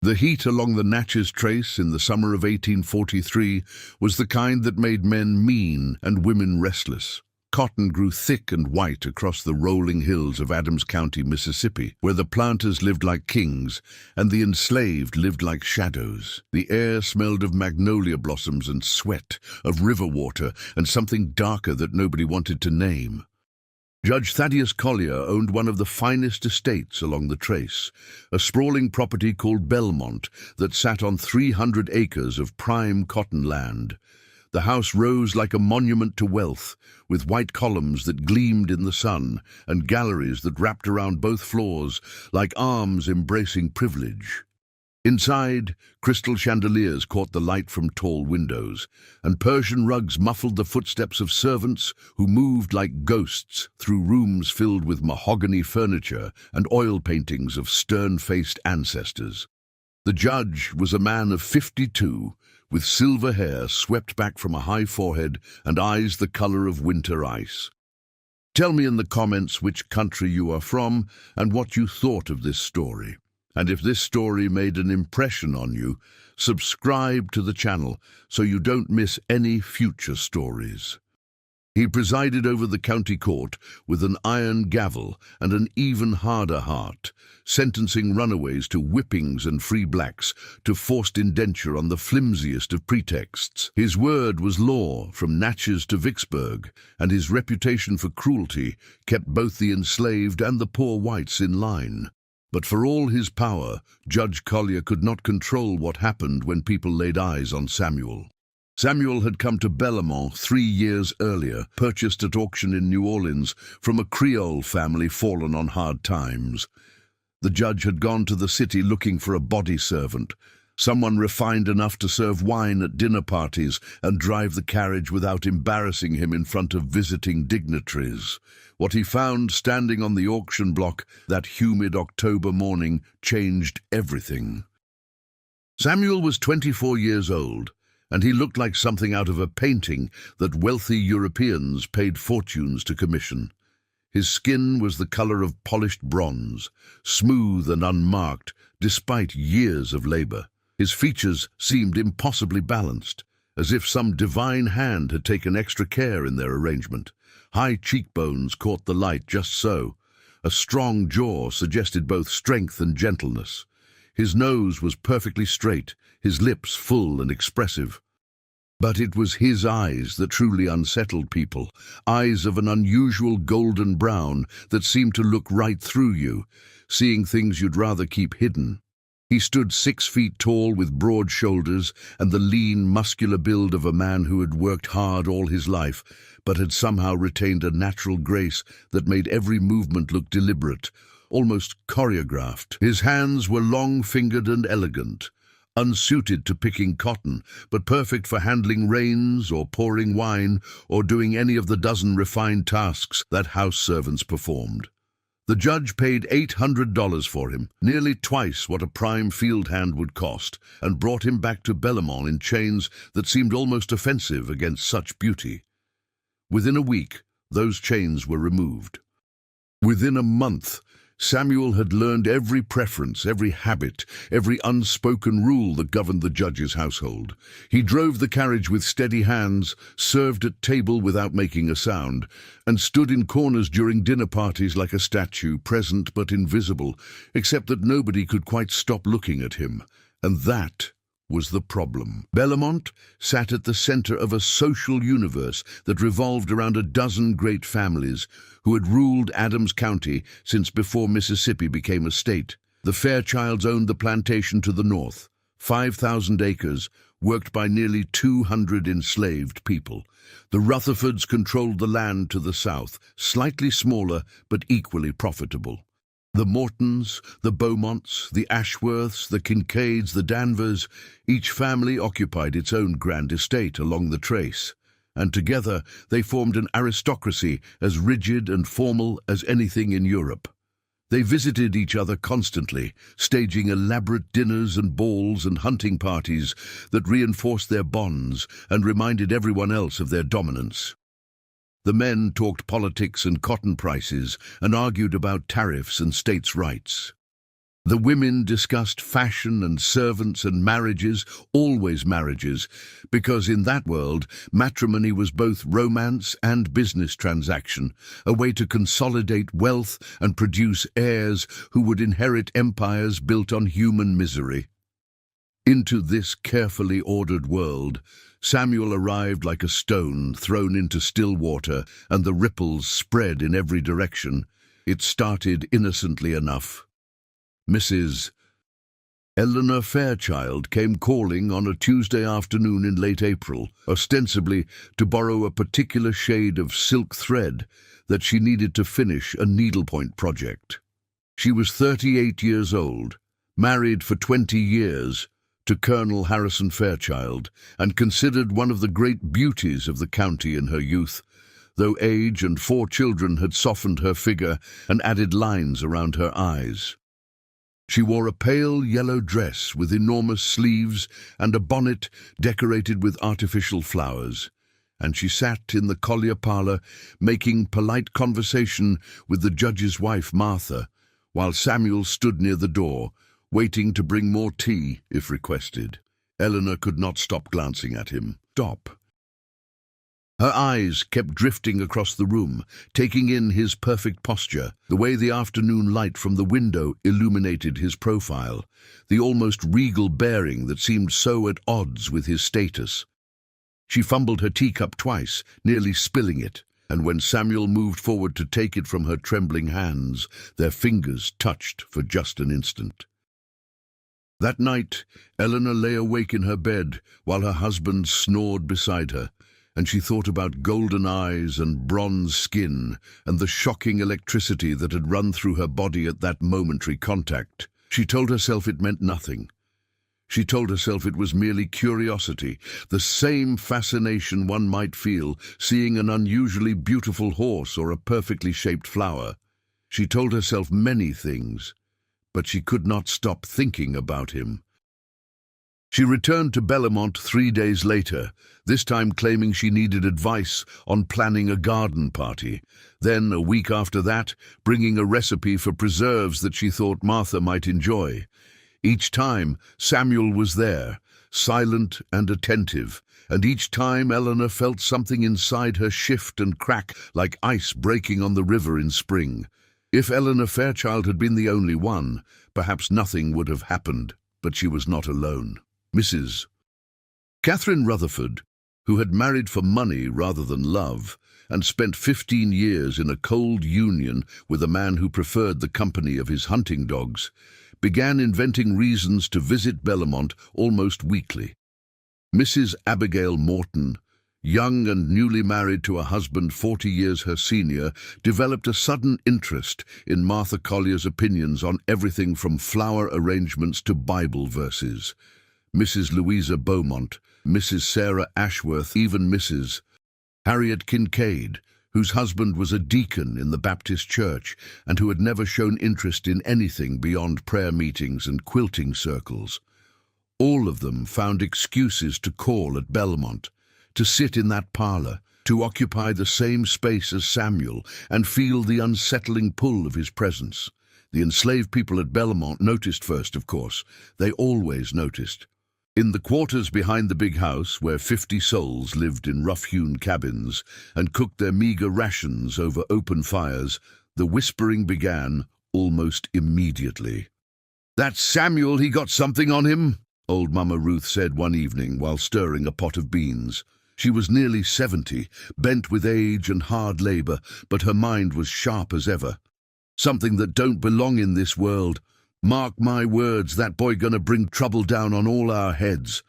The heat along the Natchez Trace in the summer of 1843 was the kind that made men mean and women restless. Cotton grew thick and white across the rolling hills of Adams County, Mississippi, where the planters lived like kings and the enslaved lived like shadows. The air smelled of magnolia blossoms and sweat, of river water and something darker that nobody wanted to name. Judge Thaddeus Collier owned one of the finest estates along the Trace, a sprawling property called Belmont that sat on 300 acres of prime cotton land. The house rose like a monument to wealth, with white columns that gleamed in the sun and galleries that wrapped around both floors like arms embracing privilege. Inside, crystal chandeliers caught the light from tall windows, and Persian rugs muffled the footsteps of servants who moved like ghosts through rooms filled with mahogany furniture and oil paintings of stern-faced ancestors. The judge was a man of 52, with silver hair swept back from a high forehead and eyes the color of winter ice. Tell me in the comments which country you are from and what you thought of this story. And if this story made an impression on you, subscribe to the channel so you don't miss any future stories. He presided over the county court with an iron gavel and an even harder heart, sentencing runaways to whippings and free blacks to forced indenture on the flimsiest of pretexts. His word was law from Natchez to Vicksburg, and his reputation for cruelty kept both the enslaved and the poor whites in line. But for all his power, Judge Collier could not control what happened when people laid eyes on Samuel. Samuel had come to Belmont 3 years earlier, purchased at auction in New Orleans from a Creole family fallen on hard times. The judge had gone to the city looking for a body servant, someone refined enough to serve wine at dinner parties and drive the carriage without embarrassing him in front of visiting dignitaries. What he found standing on the auction block that humid October morning changed everything. Samuel was 24 years old, and he looked like something out of a painting that wealthy Europeans paid fortunes to commission. His skin was the color of polished bronze, smooth and unmarked despite years of labor. His features seemed impossibly balanced, as if some divine hand had taken extra care in their arrangement. High cheekbones caught the light just so. A strong jaw suggested both strength and gentleness. His nose was perfectly straight, his lips full and expressive. But it was his eyes that truly unsettled people, eyes of an unusual golden brown that seemed to look right through you, seeing things you'd rather keep hidden. He stood 6 feet tall with broad shoulders and the lean, muscular build of a man who had worked hard all his life, but had somehow retained a natural grace that made every movement look deliberate, almost choreographed. His hands were long-fingered and elegant, unsuited to picking cotton, but perfect for handling reins or pouring wine or doing any of the dozen refined tasks that house servants performed. The judge paid $800 for him, nearly twice what a prime field hand would cost, and brought him back to Belmont in chains that seemed almost offensive against such beauty. Within a week, those chains were removed. Within a month, Samuel had learned every preference, every habit, every unspoken rule that governed the judge's household. He drove the carriage with steady hands, served at table without making a sound, and stood in corners during dinner parties like a statue, present but invisible, except that nobody could quite stop looking at him. And that was the problem. Belmont sat at the center of a social universe that revolved around a dozen great families who had ruled Adams County since before Mississippi became a state. The Fairchilds owned the plantation to the north, 5,000 acres, worked by nearly 200 enslaved people. The Rutherfords controlled the land to the south, slightly smaller but equally profitable. The Mortons, the Beaumonts, the Ashworths, the Kincaids, the Danvers, each family occupied its own grand estate along the Trace, and together they formed an aristocracy as rigid and formal as anything in Europe. They visited each other constantly, staging elaborate dinners and balls and hunting parties that reinforced their bonds and reminded everyone else of their dominance. The men talked politics and cotton prices and argued about tariffs and states' rights. The women discussed fashion and servants and marriages, always marriages, because in that world, matrimony was both romance and business transaction, a way to consolidate wealth and produce heirs who would inherit empires built on human misery. Into this carefully ordered world, Samuel arrived like a stone thrown into still water, and the ripples spread in every direction. It started innocently enough. Mrs. Eleanor Fairchild came calling on a Tuesday afternoon in late April, ostensibly to borrow a particular shade of silk thread that she needed to finish a needlepoint project. She was 38 years old, married for 20 years to Colonel Harrison Fairchild, and considered one of the great beauties of the county in her youth, though age and 4 children had softened her figure and added lines around her eyes. She wore a pale yellow dress with enormous sleeves and a bonnet decorated with artificial flowers, and she sat in the collier parlour making polite conversation with the judge's wife, Martha, while Samuel stood near the door, waiting to bring more tea if requested. Eleanor could not stop glancing at him. Stop. Her eyes kept drifting across the room, taking in his perfect posture, the way the afternoon light from the window illuminated his profile, the almost regal bearing that seemed so at odds with his status. She fumbled her teacup twice, nearly spilling it, and when Samuel moved forward to take it from her trembling hands, their fingers touched for just an instant. That night, Eleanor lay awake in her bed while her husband snored beside her, and she thought about golden eyes and bronze skin and the shocking electricity that had run through her body at that momentary contact. She told herself it meant nothing. She told herself it was merely curiosity, the same fascination one might feel seeing an unusually beautiful horse or a perfectly shaped flower. She told herself many things, but she could not stop thinking about him. She returned to Bellamont 3 days later, this time claiming she needed advice on planning a garden party. Then, a week after that, bringing a recipe for preserves that she thought Martha might enjoy. Each time, Samuel was there, silent and attentive, and each time Eleanor felt something inside her shift and crack like ice breaking on the river in spring. If Eleanor Fairchild had been the only one, perhaps nothing would have happened, but she was not alone. Mrs. Catherine Rutherford, who had married for money rather than love, and spent 15 years in a cold union with a man who preferred the company of his hunting dogs, began inventing reasons to visit Bellamont almost weekly. Mrs. Abigail Morton, young and newly married to a husband 40 years her senior, developed a sudden interest in Martha Collier's opinions on everything from flower arrangements to Bible verses. Mrs. Louisa Beaumont, Mrs. Sarah Ashworth, even Mrs. Harriet Kincaid, whose husband was a deacon in the Baptist church and who had never shown interest in anything beyond prayer meetings and quilting circles. All of them found excuses to call at Bellamont, to sit in that parlour, to occupy the same space as Samuel and feel the unsettling pull of his presence. The enslaved people at Bellamont noticed first, of course. They always noticed. In the quarters behind the big house, where 50 souls lived in rough-hewn cabins and cooked their meagre rations over open fires, the whispering began almost immediately. "That's Samuel, he got something on him," old Mama Ruth said one evening while stirring a pot of beans. She was nearly 70, bent with age and hard labour, but her mind was sharp as ever. "Something that don't belong in this world. Mark my words, that boy gonna bring trouble down on all our heads."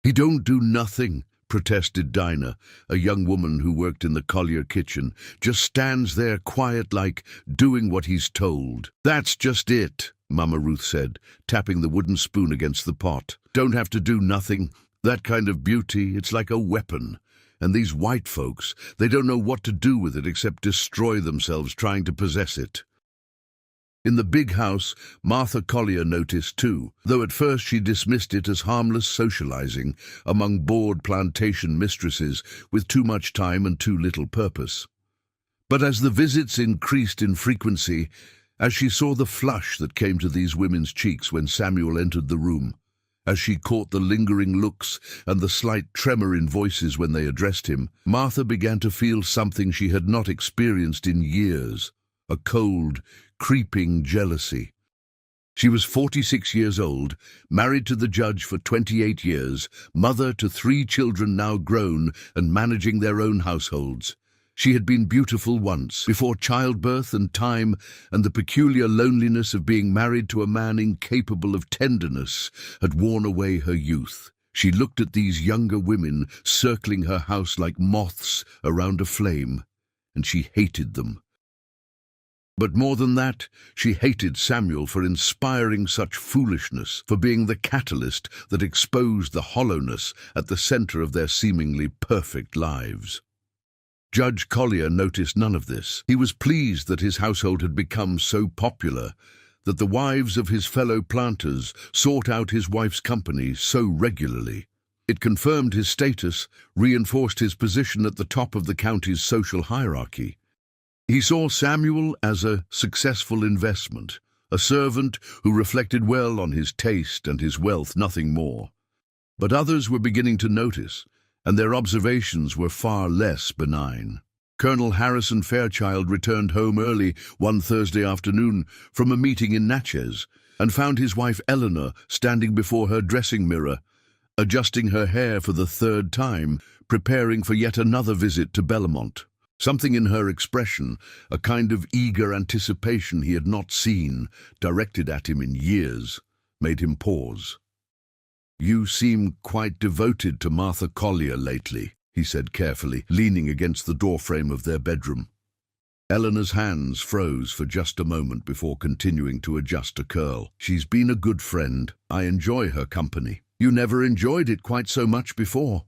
"He don't do nothing," protested Dinah, a young woman who worked in the Collier kitchen. "Just stands there quiet like, doing what he's told." "That's just it," Mama Ruth said, tapping the wooden spoon against the pot. "Don't have to do nothing. That kind of beauty, it's like a weapon. And these white folks, they don't know what to do with it except destroy themselves trying to possess it." In the big house, Martha Collier noticed too, though at first she dismissed it as harmless socializing among bored plantation mistresses with too much time and too little purpose. But as the visits increased in frequency, As she saw the flush that came to these women's cheeks when Samuel entered the room, as she caught the lingering looks and the slight tremor in voices when they addressed him, Martha began to feel something she had not experienced in years, a cold, creeping jealousy. She was 46 years old, married to the judge for 28 years, mother to 3 children now grown and managing their own households. She had been beautiful once, before childbirth and time and the peculiar loneliness of being married to a man incapable of tenderness had worn away her youth. She looked at these younger women circling her house like moths around a flame, and she hated them. But more than that, she hated Samuel for inspiring such foolishness, for being the catalyst that exposed the hollowness at the center of their seemingly perfect lives. Judge Collier noticed none of this. He was pleased that his household had become so popular that the wives of his fellow planters sought out his wife's company so regularly. It confirmed his status, reinforced his position at the top of the county's social hierarchy. He saw Samuel as a successful investment, a servant who reflected well on his taste and his wealth, nothing more. But others were beginning to notice, and their observations were far less benign. Colonel Harrison Fairchild returned home early one Thursday afternoon from a meeting in Natchez and found his wife Eleanor standing before her dressing mirror, adjusting her hair for the 3rd time, preparing for yet another visit to Bellamont. Something in her expression, a kind of eager anticipation he had not seen, directed at him in years, made him pause. "You seem quite devoted to Martha Collier lately," he said carefully, leaning against the doorframe of their bedroom. Eleanor's hands froze for just a moment before continuing to adjust a curl. "She's been a good friend. I enjoy her company." "You never enjoyed it quite so much before."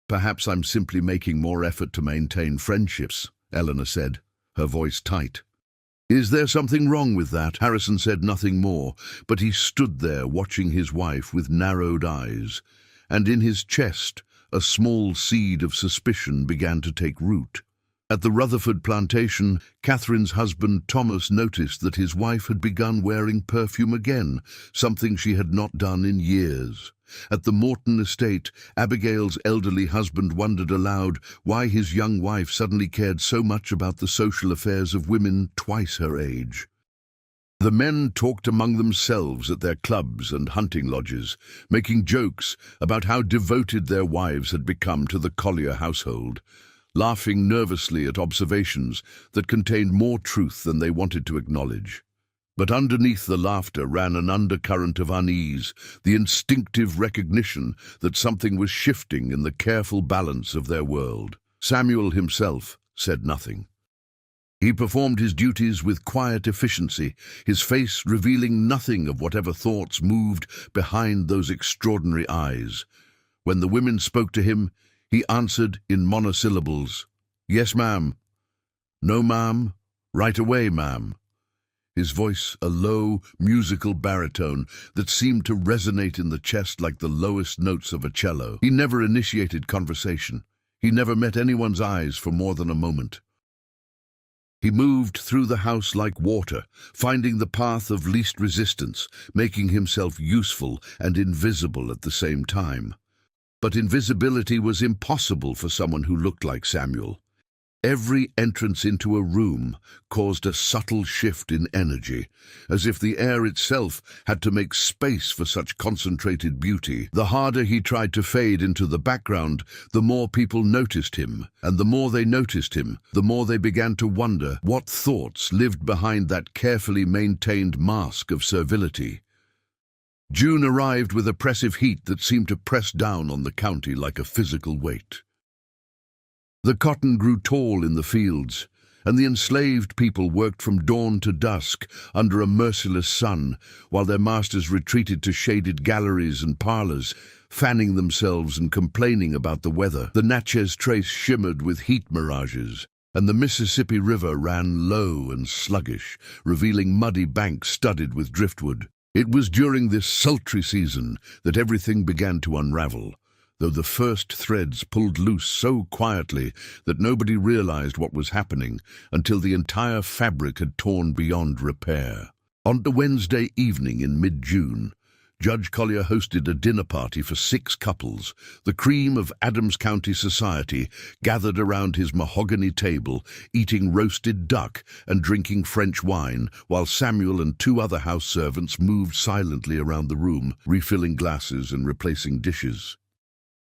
"Perhaps I'm simply making more effort to maintain friendships," Eleanor said, her voice tight. "Is there something wrong with that?" Harrison said nothing more, but he stood there watching his wife with narrowed eyes, and in his chest a small seed of suspicion began to take root. At the Rutherford plantation, Catherine's husband Thomas noticed that his wife had begun wearing perfume again, something she had not done in years. At the Morton estate, Abigail's elderly husband wondered aloud why his young wife suddenly cared so much about the social affairs of women twice her age. The men talked among themselves at their clubs and hunting lodges, making jokes about how devoted their wives had become to the Collier household, laughing nervously at observations that contained more truth than they wanted to acknowledge. But underneath the laughter ran an undercurrent of unease, the instinctive recognition that something was shifting in the careful balance of their world. Samuel himself said nothing. He performed his duties with quiet efficiency, his face revealing nothing of whatever thoughts moved behind those extraordinary eyes. When the women spoke to him, he answered in monosyllables, "Yes, ma'am." "No, ma'am." "Right away, ma'am." His voice a low, musical baritone that seemed to resonate in the chest like the lowest notes of a cello. He never initiated conversation. He never met anyone's eyes for more than a moment. He moved through the house like water, finding the path of least resistance, making himself useful and invisible at the same time. But invisibility was impossible for someone who looked like Samuel. Every entrance into a room caused a subtle shift in energy, as if the air itself had to make space for such concentrated beauty. The harder he tried to fade into the background, the more people noticed him, and the more they noticed him, the more they began to wonder what thoughts lived behind that carefully maintained mask of servility. June arrived with oppressive heat that seemed to press down on the county like a physical weight. The cotton grew tall in the fields, and the enslaved people worked from dawn to dusk under a merciless sun, while their masters retreated to shaded galleries and parlors, fanning themselves and complaining about the weather. The Natchez Trace shimmered with heat mirages, and the Mississippi River ran low and sluggish, revealing muddy banks studded with driftwood. It was during this sultry season that everything began to unravel. though the first threads pulled loose so quietly that nobody realized what was happening until the entire fabric had torn beyond repair. On the Wednesday evening in mid-June, Judge Collier hosted a dinner party for 6 couples. The cream of Adams County society gathered around his mahogany table, eating roasted duck and drinking French wine, while Samuel and 2 other house servants moved silently around the room, refilling glasses and replacing dishes.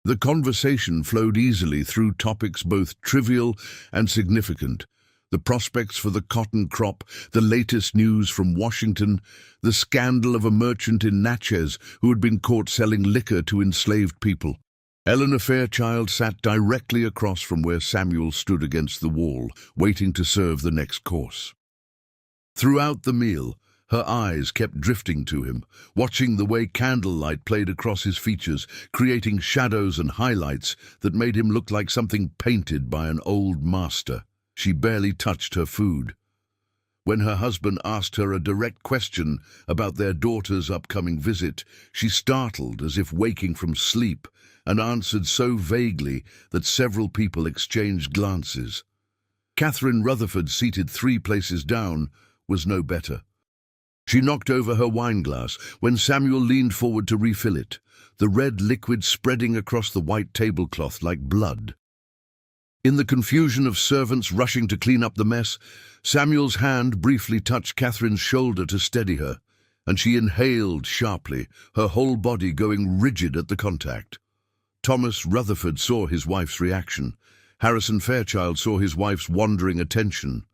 The conversation flowed easily through topics both trivial and significant: the prospects for the cotton crop, the latest news from Washington, the scandal of a merchant in Natchez who had been caught selling liquor to enslaved people. Eleanor Fairchild sat directly across from where Samuel stood against the wall, waiting to serve the next course. Throughout the meal, her eyes kept drifting to him, watching the way candlelight played across his features, creating shadows and highlights that made him look like something painted by an old master. She barely touched her food. When her husband asked her a direct question about their daughter's upcoming visit, she startled as if waking from sleep and answered so vaguely that several people exchanged glances. Catherine Rutherford, seated 3 places down, was no better. She knocked over her wineglass when Samuel leaned forward to refill it, the red liquid spreading across the white tablecloth like blood. In the confusion of servants rushing to clean up the mess, Samuel's hand briefly touched Catherine's shoulder to steady her, and she inhaled sharply, her whole body going rigid at the contact. Thomas Rutherford saw his wife's reaction. Harrison Fairchild saw his wife's wandering attention.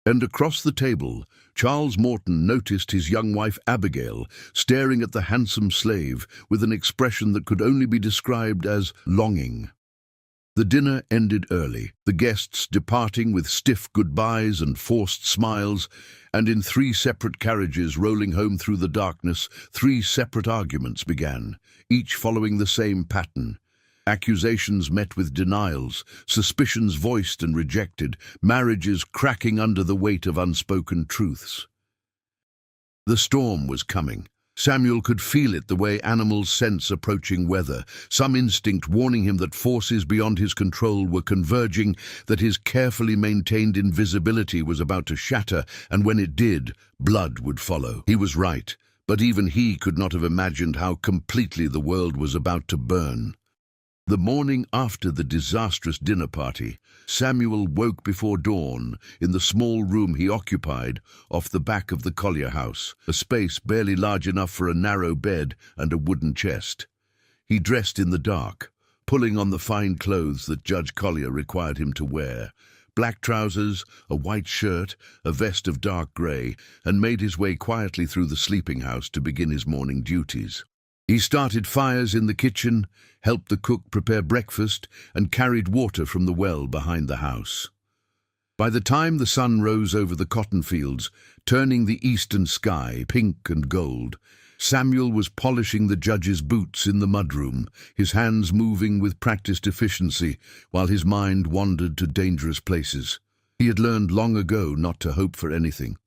And across the table, Charles Morton noticed his young wife Abigail staring at the handsome slave with an expression that could only be described as longing. The dinner ended early, the guests departing with stiff goodbyes and forced smiles, and in 3 separate carriages rolling home through the darkness, 3 separate arguments began, each following the same pattern. Accusations met with denials, suspicions voiced and rejected, marriages cracking under the weight of unspoken truths. The storm was coming. Samuel could feel it the way animals sense approaching weather, some instinct warning him that forces beyond his control were converging, that his carefully maintained invisibility was about to shatter, and when it did, blood would follow. He was right, but even he could not have imagined how completely the world was about to burn. The morning after the disastrous dinner party, Samuel woke before dawn in the small room he occupied off the back of the Collier house, a space barely large enough for a narrow bed and a wooden chest. He dressed in the dark, pulling on the fine clothes that Judge Collier required him to wear, black trousers, a white shirt, a vest of dark grey, and made his way quietly through the sleeping house to begin his morning duties. He started fires in the kitchen, helped the cook prepare breakfast, and carried water from the well behind the house. By the time the sun rose over the cotton fields, turning the eastern sky pink and gold, Samuel was polishing the judge's boots in the mudroom, his hands moving with practiced efficiency while his mind wandered to dangerous places. He had learned long ago not to hope for anything.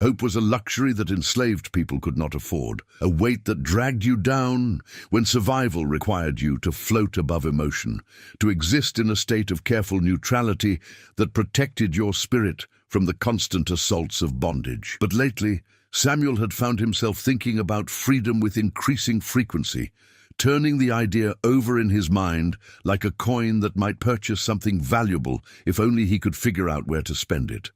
Hope was a luxury that enslaved people could not afford, a weight that dragged you down when survival required you to float above emotion, to exist in a state of careful neutrality that protected your spirit from the constant assaults of bondage. But lately, Samuel had found himself thinking about freedom with increasing frequency, turning the idea over in his mind like a coin that might purchase something valuable if only he could figure out where to spend it.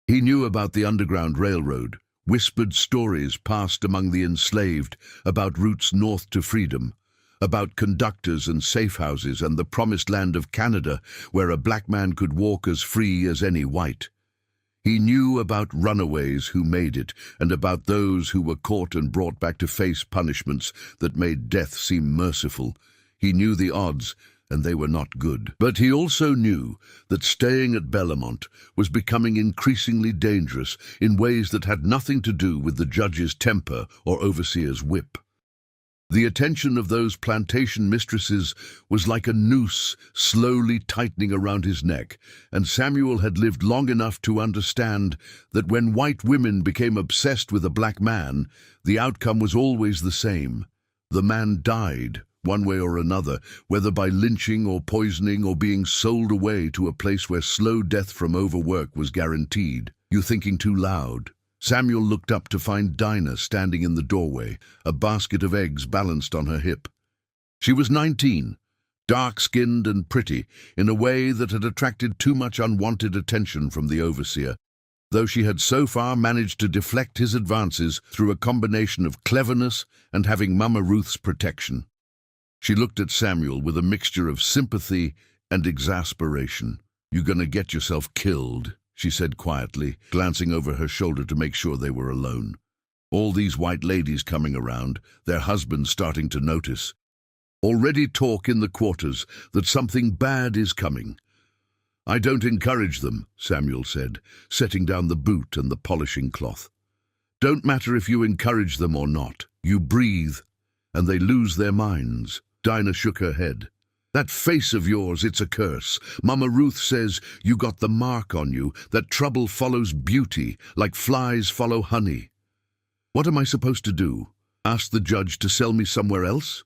He knew about the Underground Railroad, whispered stories passed among the enslaved about routes north to freedom, about conductors and safe houses and the promised land of Canada where a black man could walk as free as any white. He knew about runaways who made it and about those who were caught and brought back to face punishments that made death seem merciful. He knew the odds, and they were not good. But he also knew that staying at Bellamont was becoming increasingly dangerous in ways that had nothing to do with the judge's temper or overseer's whip. The attention of those plantation mistresses was like a noose slowly tightening around his neck, and Samuel had lived long enough to understand that when white women became obsessed with a black man, the outcome was always the same. The man died one way or another, whether by lynching or poisoning or being sold away to a place where slow death from overwork was guaranteed. You thinking too loud? Samuel looked up to find Dinah standing in the doorway, a basket of eggs balanced on her hip. She was 19, dark-skinned and pretty, in a way that had attracted too much unwanted attention from the overseer, though she had so far managed to deflect his advances through a combination of cleverness and having Mama Ruth's protection. She looked at Samuel with a mixture of sympathy and exasperation. "You gonna get yourself killed," she said quietly, glancing over her shoulder to make sure they were alone. "All these white ladies coming around, their husbands starting to notice. Already talk in the quarters that something bad is coming." "I don't encourage them," Samuel said, setting down the boot and the polishing cloth. "Don't matter if you encourage them or not. You breathe, and they lose their minds." Dinah shook her head. "That face of yours, it's a curse. Mama Ruth says you got the mark on you, that trouble follows beauty, like flies follow honey." "What am I supposed to do? Ask the judge to sell me somewhere else?"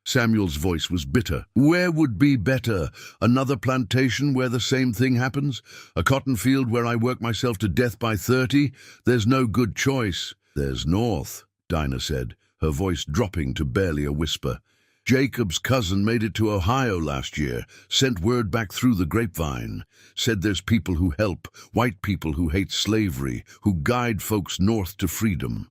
Samuel's voice was bitter. "Where would be better? Another plantation where the same thing happens? A cotton field where I work myself to death by 30? There's no good choice." "There's north," Dinah said, her voice dropping to barely a whisper. "Jacob's cousin made it to Ohio last year, sent word back through the grapevine. Said there's people who help, white people who hate slavery, who guide folks north to freedom."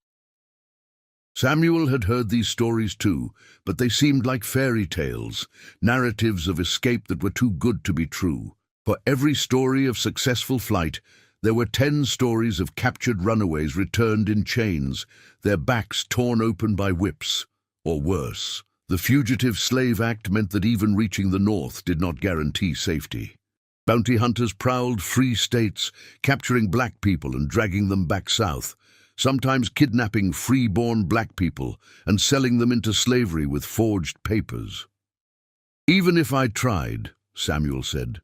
Samuel had heard these stories too, but they seemed like fairy tales, narratives of escape that were too good to be true. For every story of successful flight, there were 10 stories of captured runaways returned in chains, their backs torn open by whips, or worse. The Fugitive Slave Act meant that even reaching the north did not guarantee safety. Bounty hunters prowled free states, capturing black people and dragging them back south, sometimes kidnapping free-born black people and selling them into slavery with forged papers. "Even if I tried," Samuel said,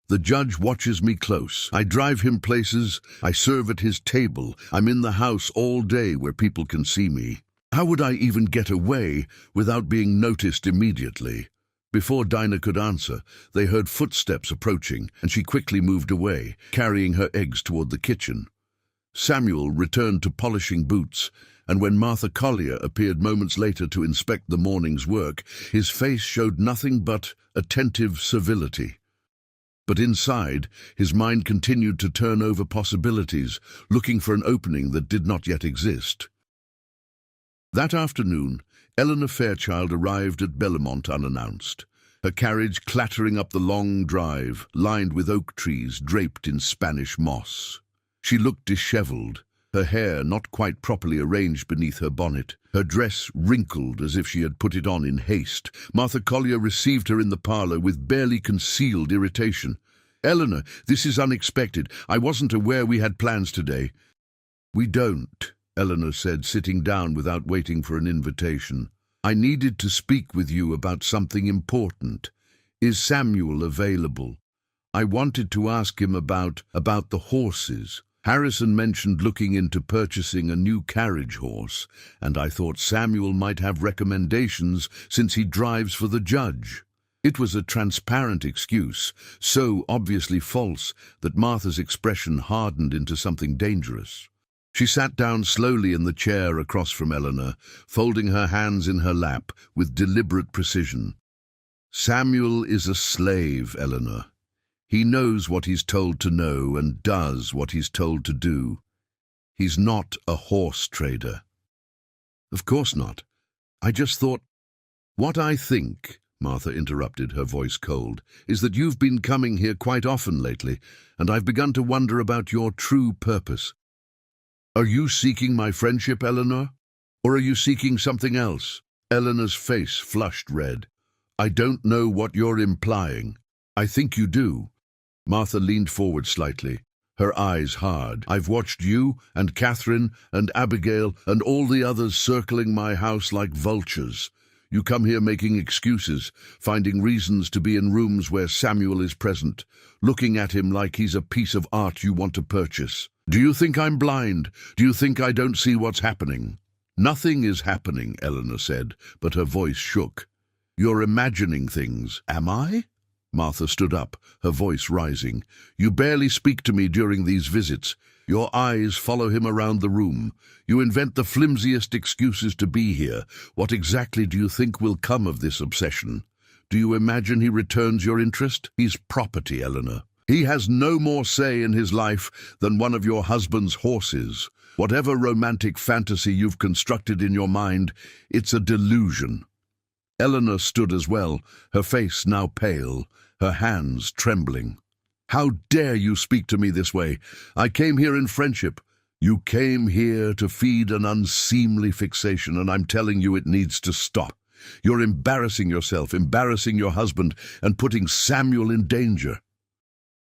"the judge watches me close. I drive him places, I serve at his table, I'm in the house all day where people can see me. How would I even get away without being noticed immediately?" Before Dinah could answer, they heard footsteps approaching, and she quickly moved away, carrying her eggs toward the kitchen. Samuel returned to polishing boots, and when Martha Collier appeared moments later to inspect the morning's work, his face showed nothing but attentive civility. But inside, his mind continued to turn over possibilities, looking for an opening that did not yet exist. That afternoon, Eleanor Fairchild arrived at Bellamont unannounced, her carriage clattering up the long drive, lined with oak trees draped in Spanish moss. She looked disheveled, her hair not quite properly arranged beneath her bonnet, her dress wrinkled as if she had put it on in haste. Martha Collier received her in the parlor with barely concealed irritation. "Eleanor, this is unexpected. I wasn't aware we had plans today." "We don't," Eleanor said, sitting down without waiting for an invitation. "I needed to speak with you about something important. Is Samuel available? I wanted to ask him about the horses. Harrison mentioned looking into purchasing a new carriage horse, and I thought Samuel might have recommendations since he drives for the judge." It was a transparent excuse, so obviously false that Martha's expression hardened into something dangerous. She sat down slowly in the chair across from Eleanor, folding her hands in her lap with deliberate precision. "Samuel is a slave, Eleanor. He knows what he's told to know and does what he's told to do. He's not a horse trader." "Of course not. I just thought—" "What I think," Martha interrupted, her voice cold, "is that you've been coming here quite often lately, and I've begun to wonder about your true purpose. Are you seeking my friendship, Eleanor? Or are you seeking something else?" Eleanor's face flushed red. "I don't know what you're implying." "I think you do." Martha leaned forward slightly, her eyes hard. "I've watched you and Catherine and Abigail and all the others circling my house like vultures. You come here making excuses, finding reasons to be in rooms where Samuel is present, looking at him like he's a piece of art you want to purchase. Do you think I'm blind? Do you think I don't see what's happening?" "Nothing is happening," Eleanor said, but her voice shook. You're imagining things. Am I? Martha stood up, her voice rising. You barely speak to me during these visits. Your eyes follow him around the room. You invent the flimsiest excuses to be here. What exactly do you think will come of this obsession? Do you imagine he returns your interest? He's property, Eleanor. He has no more say in his life than one of your husband's horses. Whatever romantic fantasy you've constructed in your mind, it's a delusion. Eleanor stood as well, her face now pale, her hands trembling. How dare you speak to me this way? I came here in friendship. You came here to feed an unseemly fixation, and I'm telling you it needs to stop. You're embarrassing yourself, embarrassing your husband, and putting Samuel in danger.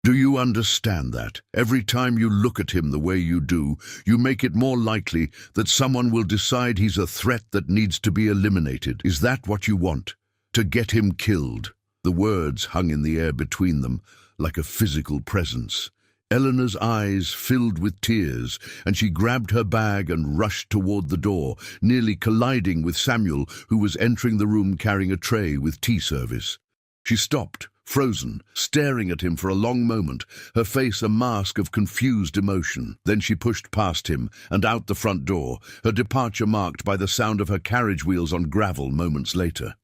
Do you understand that? Every time you look at him the way you do, you make it more likely that someone will decide he's a threat that needs to be eliminated. Is that what you want? To get him killed? The words hung in the air between them, like a physical presence. Eleanor's eyes filled with tears, and she grabbed her bag and rushed toward the door, nearly colliding with Samuel, who was entering the room carrying a tray with tea service. She stopped, frozen, staring at him for a long moment, her face a mask of confused emotion. Then she pushed past him and out the front door, her departure marked by the sound of her carriage wheels on gravel moments later.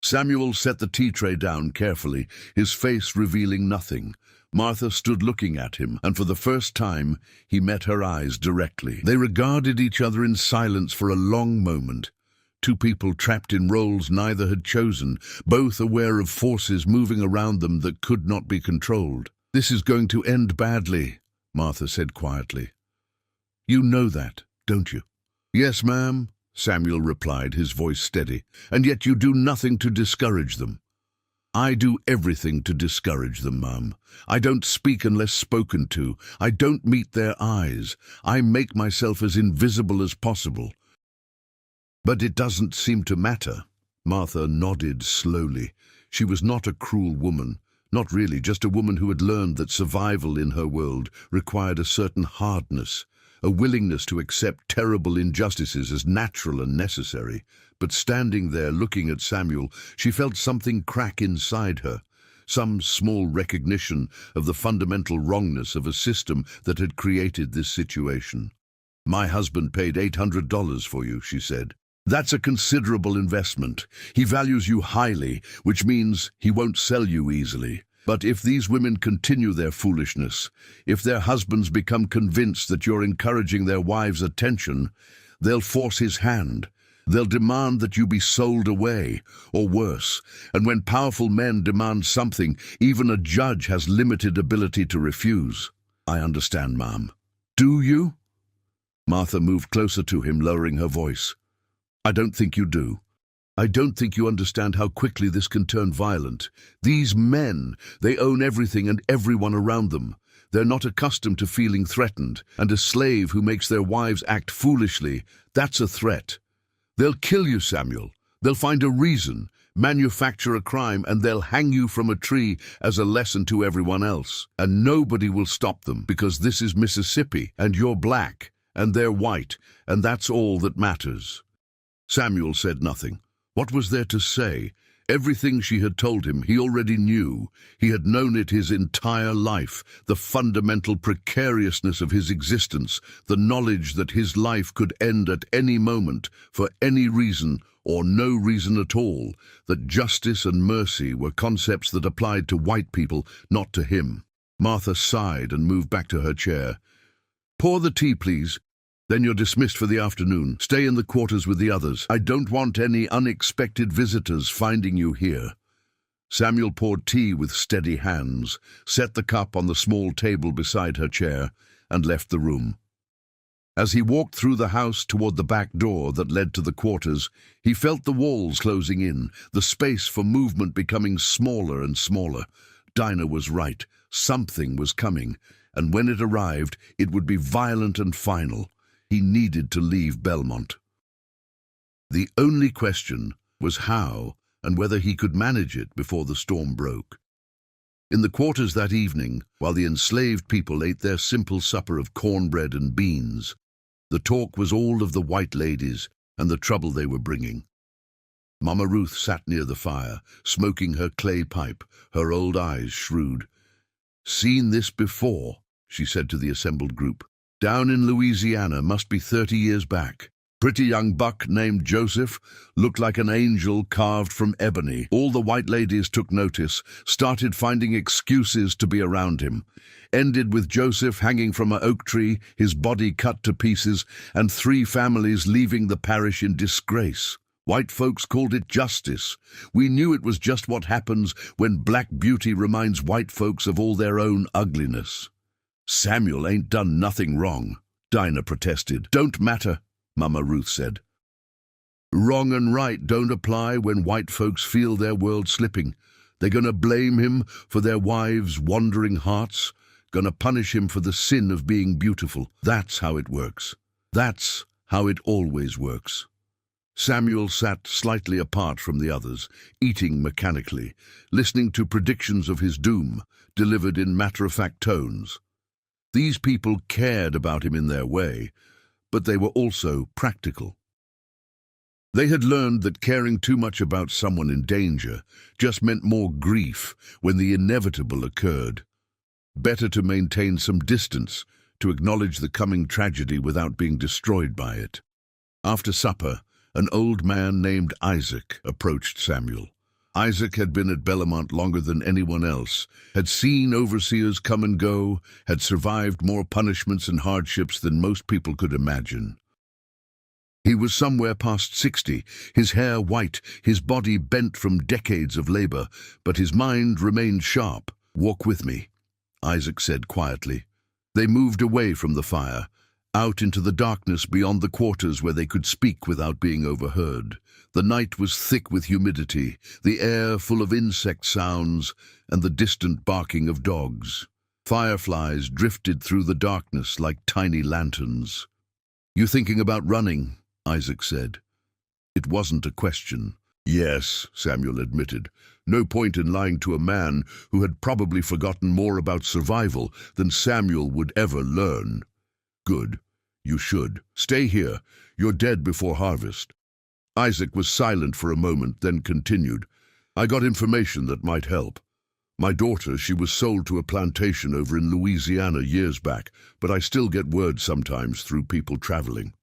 Samuel set the tea tray down carefully, his face revealing nothing. Martha stood looking at him, and for the first time he met her eyes directly. They regarded each other in silence for a long moment. Two people trapped in roles neither had chosen, both aware of forces moving around them that could not be controlled. This is going to end badly, Martha said quietly. You know that, don't you? Yes, ma'am, Samuel replied, his voice steady. And yet you do nothing to discourage them. I do everything to discourage them, ma'am. I don't speak unless spoken to. I don't meet their eyes. I make myself as invisible as possible. But it doesn't seem to matter. Martha nodded slowly. She was not a cruel woman. Not really, just a woman who had learned that survival in her world required a certain hardness, a willingness to accept terrible injustices as natural and necessary. But standing there looking at Samuel, she felt something crack inside her, some small recognition of the fundamental wrongness of a system that had created this situation. My husband paid $800 for you, she said. That's a considerable investment. He values you highly, which means he won't sell you easily. But if these women continue their foolishness, if their husbands become convinced that you're encouraging their wives' attention, they'll force his hand. They'll demand that you be sold away, or worse. And when powerful men demand something, even a judge has limited ability to refuse. I understand, ma'am. Do you? Martha moved closer to him, lowering her voice. I don't think you do. I don't think you understand how quickly this can turn violent. These men, they own everything and everyone around them. They're not accustomed to feeling threatened, and a slave who makes their wives act foolishly, that's a threat. They'll kill you, Samuel. They'll find a reason, manufacture a crime, and they'll hang you from a tree as a lesson to everyone else. And nobody will stop them, because this is Mississippi, and you're black, and they're white, and that's all that matters. Samuel said nothing. What was there to say? Everything she had told him he already knew. He had known it his entire life, the fundamental precariousness of his existence, the knowledge that his life could end at any moment, for any reason or no reason at all, that justice and mercy were concepts that applied to white people, not to him. Martha sighed and moved back to her chair. Pour the tea, please. Then you're dismissed for the afternoon. Stay in the quarters with the others. I don't want any unexpected visitors finding you here. Samuel poured tea with steady hands, set the cup on the small table beside her chair, and left the room. As he walked through the house toward the back door that led to the quarters, he felt the walls closing in, the space for movement becoming smaller and smaller. Dinah was right. Something was coming, and when it arrived, it would be violent and final. He needed to leave Belmont. The only question was how and whether he could manage it before the storm broke. In the quarters that evening, while the enslaved people ate their simple supper of cornbread and beans, the talk was all of the white ladies and the trouble they were bringing. Mama Ruth sat near the fire, smoking her clay pipe, her old eyes shrewd. "Seen this before," she said to the assembled group. "Down in Louisiana, must be 30 years back. Pretty young buck named Joseph, looked like an angel carved from ebony. All the white ladies took notice, started finding excuses to be around him. Ended with Joseph hanging from an oak tree, his body cut to pieces, and 3 families leaving the parish in disgrace. White folks called it justice. We knew it was just what happens when black beauty reminds white folks of all their own ugliness." "Samuel ain't done nothing wrong," Dinah protested. "Don't matter," Mama Ruth said. "Wrong and right don't apply when white folks feel their world slipping. They're gonna blame him for their wives' wandering hearts, gonna punish him for the sin of being beautiful. That's how it works. That's how it always works." Samuel sat slightly apart from the others, eating mechanically, listening to predictions of his doom, delivered in matter-of-fact tones. These people cared about him in their way, but they were also practical. They had learned that caring too much about someone in danger just meant more grief when the inevitable occurred. Better to maintain some distance, to acknowledge the coming tragedy without being destroyed by it. After supper, an old man named Isaac approached Samuel. Isaac had been at Bellamont longer than anyone else, had seen overseers come and go, had survived more punishments and hardships than most people could imagine. He was somewhere past 60, his hair white, his body bent from decades of labor, but his mind remained sharp. "Walk with me," Isaac said quietly. They moved away from the fire, out into the darkness beyond the quarters where they could speak without being overheard. The night was thick with humidity, the air full of insect sounds and the distant barking of dogs. Fireflies drifted through the darkness like tiny lanterns. "You thinking about running?" Isaac said. It wasn't a question. "Yes," Samuel admitted. No point in lying to a man who had probably forgotten more about survival than Samuel would ever learn. "Good. You should. Stay here. You're dead before harvest." Isaac was silent for a moment, then continued. "I got information that might help. My daughter, she was sold to a plantation over in Louisiana years back, but I still get word sometimes through people traveling.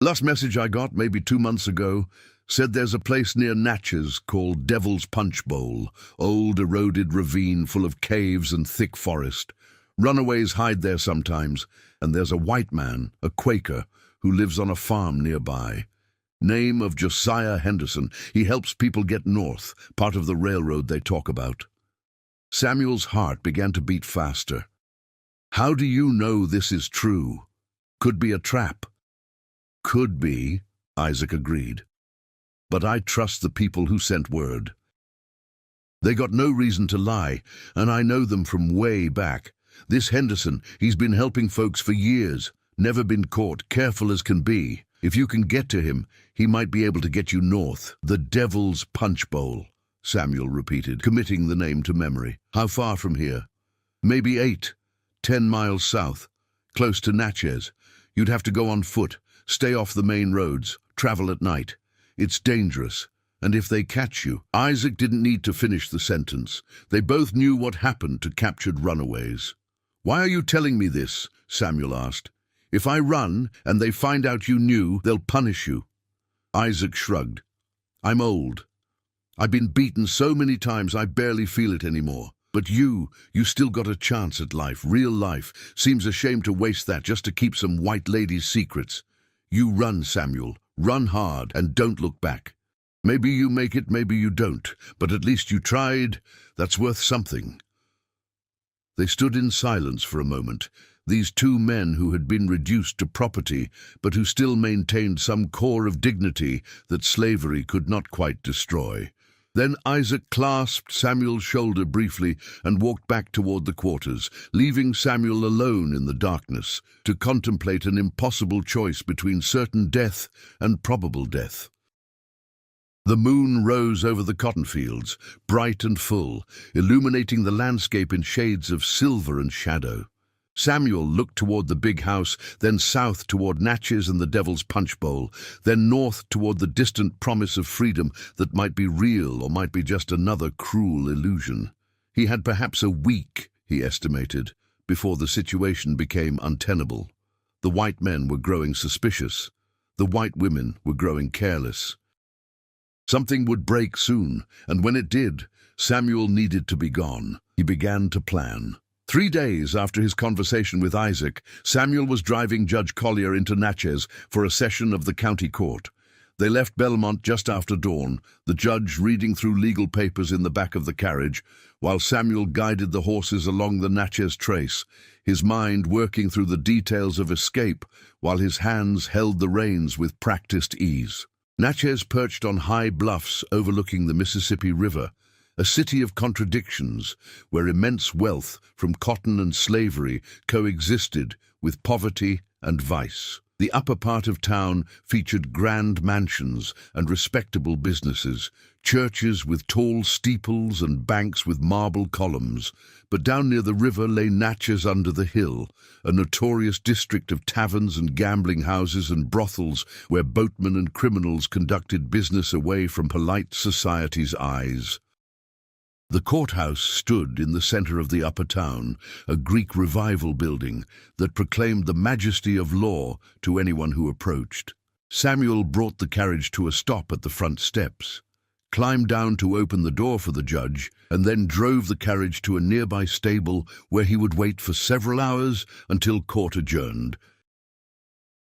Last message I got, maybe 2 months ago, said there's a place near Natchez called Devil's Punch Bowl, old eroded ravine full of caves and thick forest. Runaways hide there sometimes, and there's a white man, a Quaker, who lives on a farm nearby. Name of Josiah Henderson. He helps people get north, part of the railroad they talk about." Samuel's heart began to beat faster. "How do you know this is true? Could be a trap." "Could be," Isaac agreed. "But I trust the people who sent word. They got no reason to lie, and I know them from way back. This Henderson, he's been helping folks for years, never been caught, careful as can be. If you can get to him, he might be able to get you north." "The Devil's Punch Bowl," Samuel repeated, committing the name to memory. "How far from here?" "Maybe 8, 10 miles south, close to Natchez. You'd have to go on foot, stay off the main roads, travel at night. It's dangerous, and if they catch you—" Isaac didn't need to finish the sentence. They both knew what happened to captured runaways. "Why are you telling me this?" Samuel asked. "If I run and they find out you knew, they'll punish you." Isaac shrugged. "I'm old. I've been beaten so many times I barely feel it anymore. But you still got a chance at life, real life. Seems a shame to waste that just to keep some white lady's secrets. You run, Samuel. Run hard and don't look back. Maybe you make it, maybe you don't, but at least you tried. That's worth something." They stood in silence for a moment, these 2 men who had been reduced to property, but who still maintained some core of dignity that slavery could not quite destroy. Then Isaac clasped Samuel's shoulder briefly and walked back toward the quarters, leaving Samuel alone in the darkness to contemplate an impossible choice between certain death and probable death. The moon rose over the cotton fields, bright and full, illuminating the landscape in shades of silver and shadow. Samuel looked toward the big house, then south toward Natchez and the Devil's Punch Bowl, then north toward the distant promise of freedom that might be real or might be just another cruel illusion. He had perhaps a week, he estimated, before the situation became untenable. The white men were growing suspicious. The white women were growing careless. Something would break soon, and when it did, Samuel needed to be gone. He began to plan. 3 days after his conversation with Isaac, Samuel was driving Judge Collier into Natchez for a session of the county court. They left Belmont just after dawn, the judge reading through legal papers in the back of the carriage, while Samuel guided the horses along the Natchez trace, his mind working through the details of escape while his hands held the reins with practiced ease. Natchez perched on high bluffs overlooking the Mississippi River, a city of contradictions where immense wealth from cotton and slavery coexisted with poverty and vice. The upper part of town featured grand mansions and respectable businesses, churches with tall steeples and banks with marble columns, but down near the river lay Natchez under the hill, a notorious district of taverns and gambling houses and brothels where boatmen and criminals conducted business away from polite society's eyes. The courthouse stood in the center of the upper town, a Greek revival building that proclaimed the majesty of law to anyone who approached. Samuel brought the carriage to a stop at the front steps, climbed down to open the door for the judge, and then drove the carriage to a nearby stable where he would wait for several hours until court adjourned.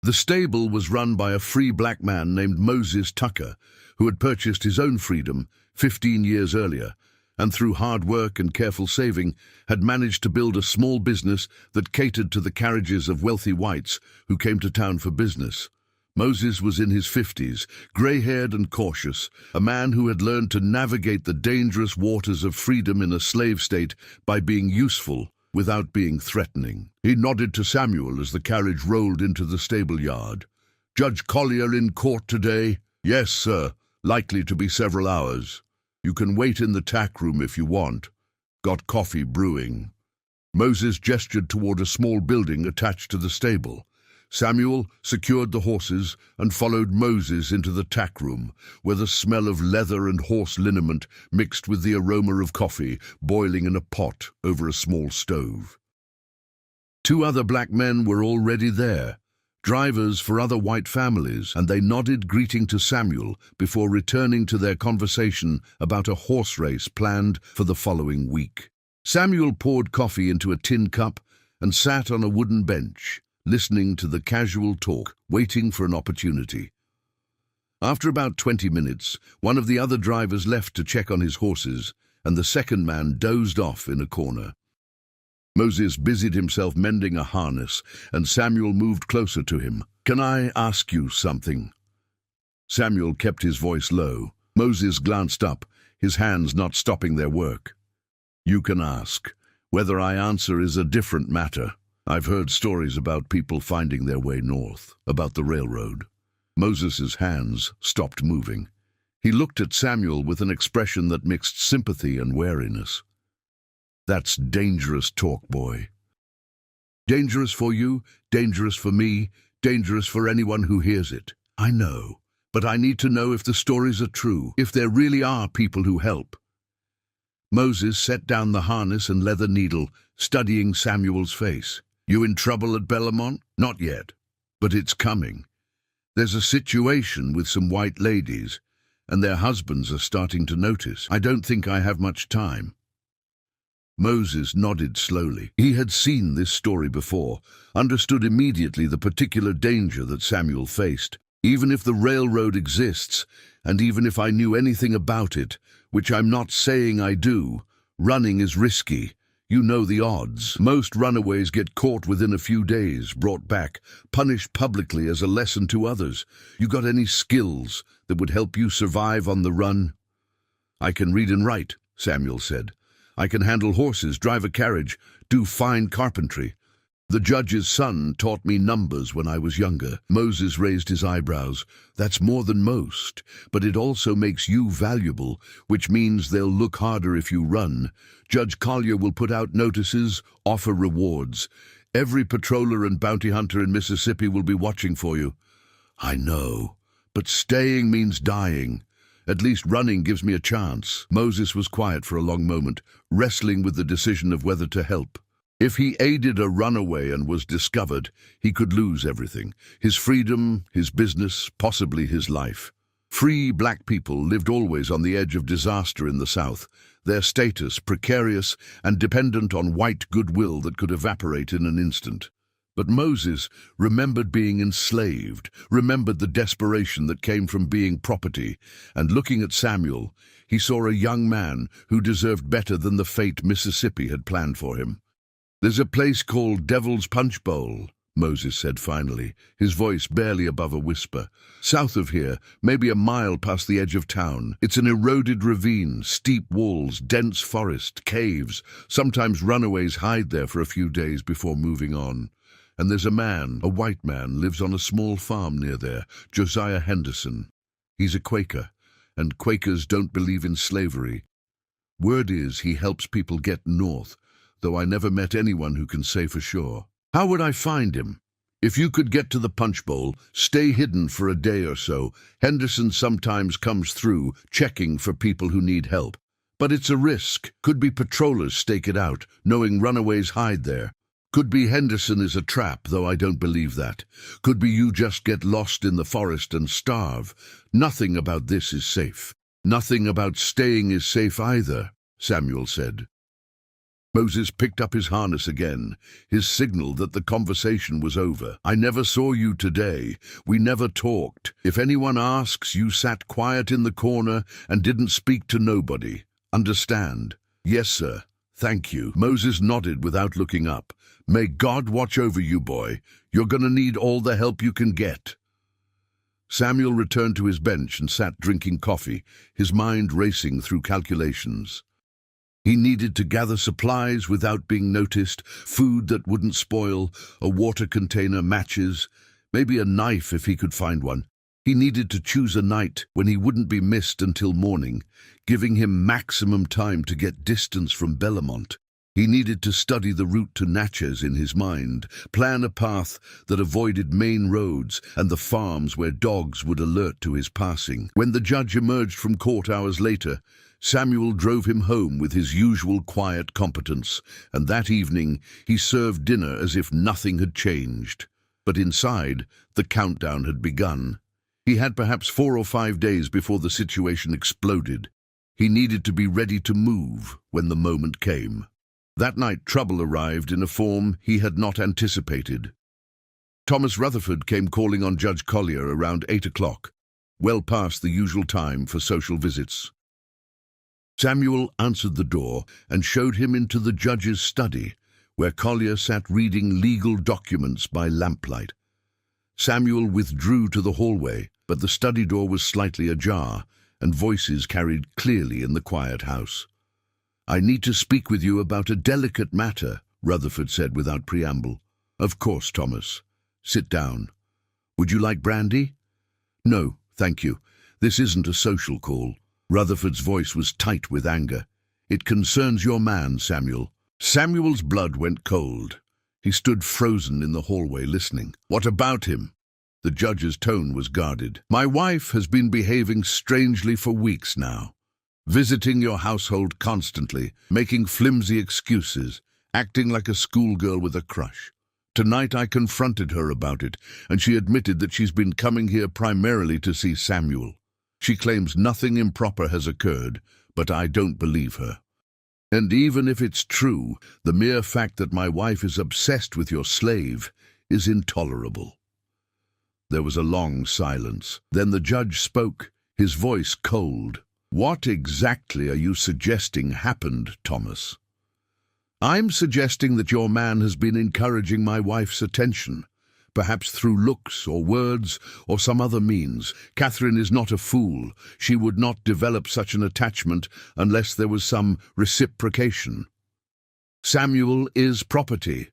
The stable was run by a free black man named Moses Tucker, who had purchased his own freedom 15 years earlier, and through hard work and careful saving had managed to build a small business that catered to the carriages of wealthy whites who came to town for business. Moses was in his 50s, gray-haired and cautious, a man who had learned to navigate the dangerous waters of freedom in a slave state by being useful without being threatening. He nodded to Samuel as the carriage rolled into the stable yard. "Judge Collier in court today?" "Yes, sir. Likely to be several hours. You can wait in the tack room if you want. Got coffee brewing." Moses gestured toward a small building attached to the stable. Samuel secured the horses and followed Moses into the tack room, where the smell of leather and horse liniment mixed with the aroma of coffee boiling in a pot over a small stove. 2 other black men were already there, drivers for other white families, and they nodded greeting to Samuel before returning to their conversation about a horse race planned for the following week. Samuel poured coffee into a tin cup and sat on a wooden bench, listening to the casual talk, waiting for an opportunity. After about 20 minutes, one of the other drivers left to check on his horses, and the second man dozed off in a corner. Moses busied himself mending a harness, and Samuel moved closer to him. "Can I ask you something?" Samuel kept his voice low. Moses glanced up, his hands not stopping their work. "You can ask. Whether I answer is a different matter. I've heard stories about people finding their way north, about the railroad." Moses's hands stopped moving. He looked at Samuel with an expression that mixed sympathy and wariness. "That's dangerous talk, boy. Dangerous for you, dangerous for me, dangerous for anyone who hears it. I know, but I need to know if the stories are true, if there really are people who help." Moses set down the harness and leather needle, studying Samuel's face. "You in trouble at Belmont?" "Not yet, but it's coming. There's a situation with some white ladies, and their husbands are starting to notice. I don't think I have much time." Moses nodded slowly. He had seen this story before, understood immediately the particular danger that Samuel faced. "Even if the railroad exists, and even if I knew anything about it, which I'm not saying I do, running is risky. You know the odds. Most runaways get caught within a few days, brought back, punished publicly as a lesson to others. You got any skills that would help you survive on the run?" "I can read and write," Samuel said. "I can handle horses, drive a carriage, do fine carpentry. The judge's son taught me numbers when I was younger." Moses raised his eyebrows. "That's more than most, but it also makes you valuable, which means they'll look harder if you run. Judge Collier will put out notices, offer rewards. Every patroller and bounty hunter in Mississippi will be watching for you. I know, but staying means dying. At least running gives me a chance. Moses was quiet for a long moment, wrestling with the decision of whether to help. If he aided a runaway and was discovered, he could lose everything. His freedom, his business, possibly his life. Free black people lived always on the edge of disaster in the South, their status precarious and dependent on white goodwill that could evaporate in an instant. But Moses remembered being enslaved, remembered the desperation that came from being property, and looking at Samuel, he saw a young man who deserved better than the fate Mississippi had planned for him. "There's a place called Devil's Punch Bowl," Moses said finally, his voice barely above a whisper. "South of here, maybe a mile past the edge of town. It's an eroded ravine, steep walls, dense forest, caves. Sometimes runaways hide there for a few days before moving on. And there's a man, a white man, lives on a small farm near there, Josiah Henderson. He's a Quaker, and Quakers don't believe in slavery. Word is he helps people get north, though I never met anyone who can say for sure. How would I find him? If you could get to the punch bowl, stay hidden for a day or so. Henderson sometimes comes through, checking for people who need help. But it's a risk. Could be patrollers stake it out, knowing runaways hide there. Could be Henderson is a trap, though I don't believe that. Could be you just get lost in the forest and starve. Nothing about this is safe. Nothing about staying is safe either," Samuel said. Moses picked up his harness again, his signal that the conversation was over. "I never saw you today. We never talked. If anyone asks, you sat quiet in the corner and didn't speak to nobody. Understand?" "Yes, sir. Thank you." Moses nodded without looking up. "May God watch over you, boy. You're gonna need all the help you can get." Samuel returned to his bench and sat drinking coffee, his mind racing through calculations. He needed to gather supplies without being noticed, food that wouldn't spoil, a water container, matches, maybe a knife if he could find one. He needed to choose a night when he wouldn't be missed until morning, giving him maximum time to get distance from Bellamont. He needed to study the route to Natchez in his mind, plan a path that avoided main roads and the farms where dogs would alert to his passing. When the judge emerged from court hours later, Samuel drove him home with his usual quiet competence, and that evening he served dinner as if nothing had changed. But inside, the countdown had begun. He had perhaps 4 or 5 days before the situation exploded. He needed to be ready to move when the moment came. That night, trouble arrived in a form he had not anticipated. Thomas Rutherford came calling on Judge Collier around 8 o'clock, well past the usual time for social visits. Samuel answered the door and showed him into the judge's study, where Collier sat reading legal documents by lamplight. Samuel withdrew to the hallway, but the study door was slightly ajar, and voices carried clearly in the quiet house. "I need to speak with you about a delicate matter," Rutherford said without preamble. "Of course, Thomas. Sit down. Would you like brandy?" "No, thank you. This isn't a social call." Rutherford's voice was tight with anger. "It concerns your man, Samuel." Samuel's blood went cold. He stood frozen in the hallway listening. "What about him?" The judge's tone was guarded. "My wife has been behaving strangely for weeks now. Visiting your household constantly, making flimsy excuses, acting like a schoolgirl with a crush. Tonight I confronted her about it, and she admitted that she's been coming here primarily to see Samuel. She claims nothing improper has occurred, but I don't believe her. And even if it's true, the mere fact that my wife is obsessed with your slave is intolerable." There was a long silence. Then the judge spoke, his voice cold. "What exactly are you suggesting happened, Thomas?" "I'm suggesting that your man has been encouraging my wife's attention, perhaps through looks or words or some other means. Catherine is not a fool. She would not develop such an attachment unless there was some reciprocation. Samuel is property.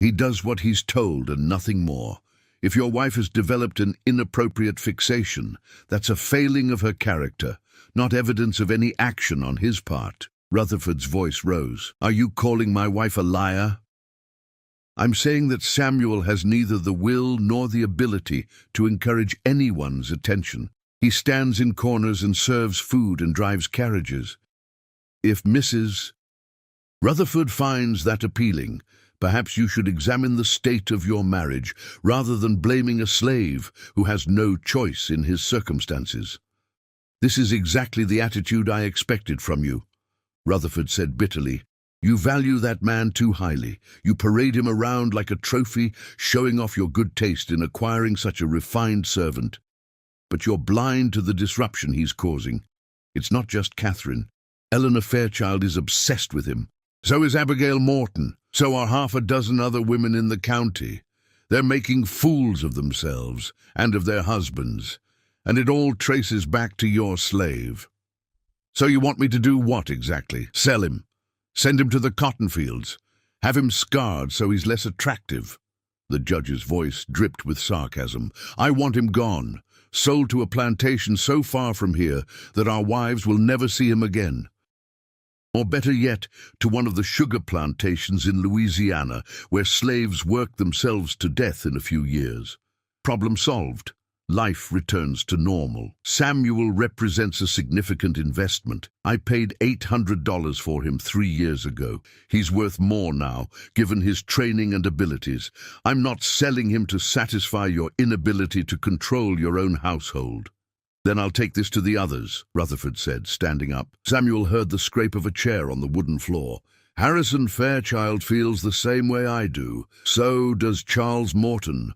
He does what he's told and nothing more. If your wife has developed an inappropriate fixation, that's a failing of her character, not evidence of any action on his part." Rutherford's voice rose. "Are you calling my wife a liar?" I'm saying that Samuel has neither the will nor the ability to encourage anyone's attention. He stands in corners and serves food and drives carriages. If Mrs. Rutherford finds that appealing, perhaps you should examine the state of your marriage rather than blaming a slave who has no choice in his circumstances. This is exactly the attitude I expected from you, Rutherford said bitterly. You value that man too highly. You parade him around like a trophy, showing off your good taste in acquiring such a refined servant. But you're blind to the disruption he's causing. It's not just Catherine. Eleanor Fairchild is obsessed with him. So is Abigail Morton. So are half a dozen other women in the county. They're making fools of themselves and of their husbands. And it all traces back to your slave. So you want me to do what exactly? Sell him? Send him to the cotton fields? Have him scarred so he's less attractive? The judge's voice dripped with sarcasm. I want him gone, sold to a plantation so far from here that our wives will never see him again. Or better yet, to one of the sugar plantations in Louisiana, where slaves work themselves to death in a few years. Problem solved. Life returns to normal. Samuel represents a significant investment. I paid $800 for him 3 years ago. He's worth more now, given his training and abilities. I'm not selling him to satisfy your inability to control your own household. Then I'll take this to the others, Rutherford said, standing up. Samuel heard the scrape of a chair on the wooden floor. Harrison Fairchild feels the same way I do. So does Charles Morton.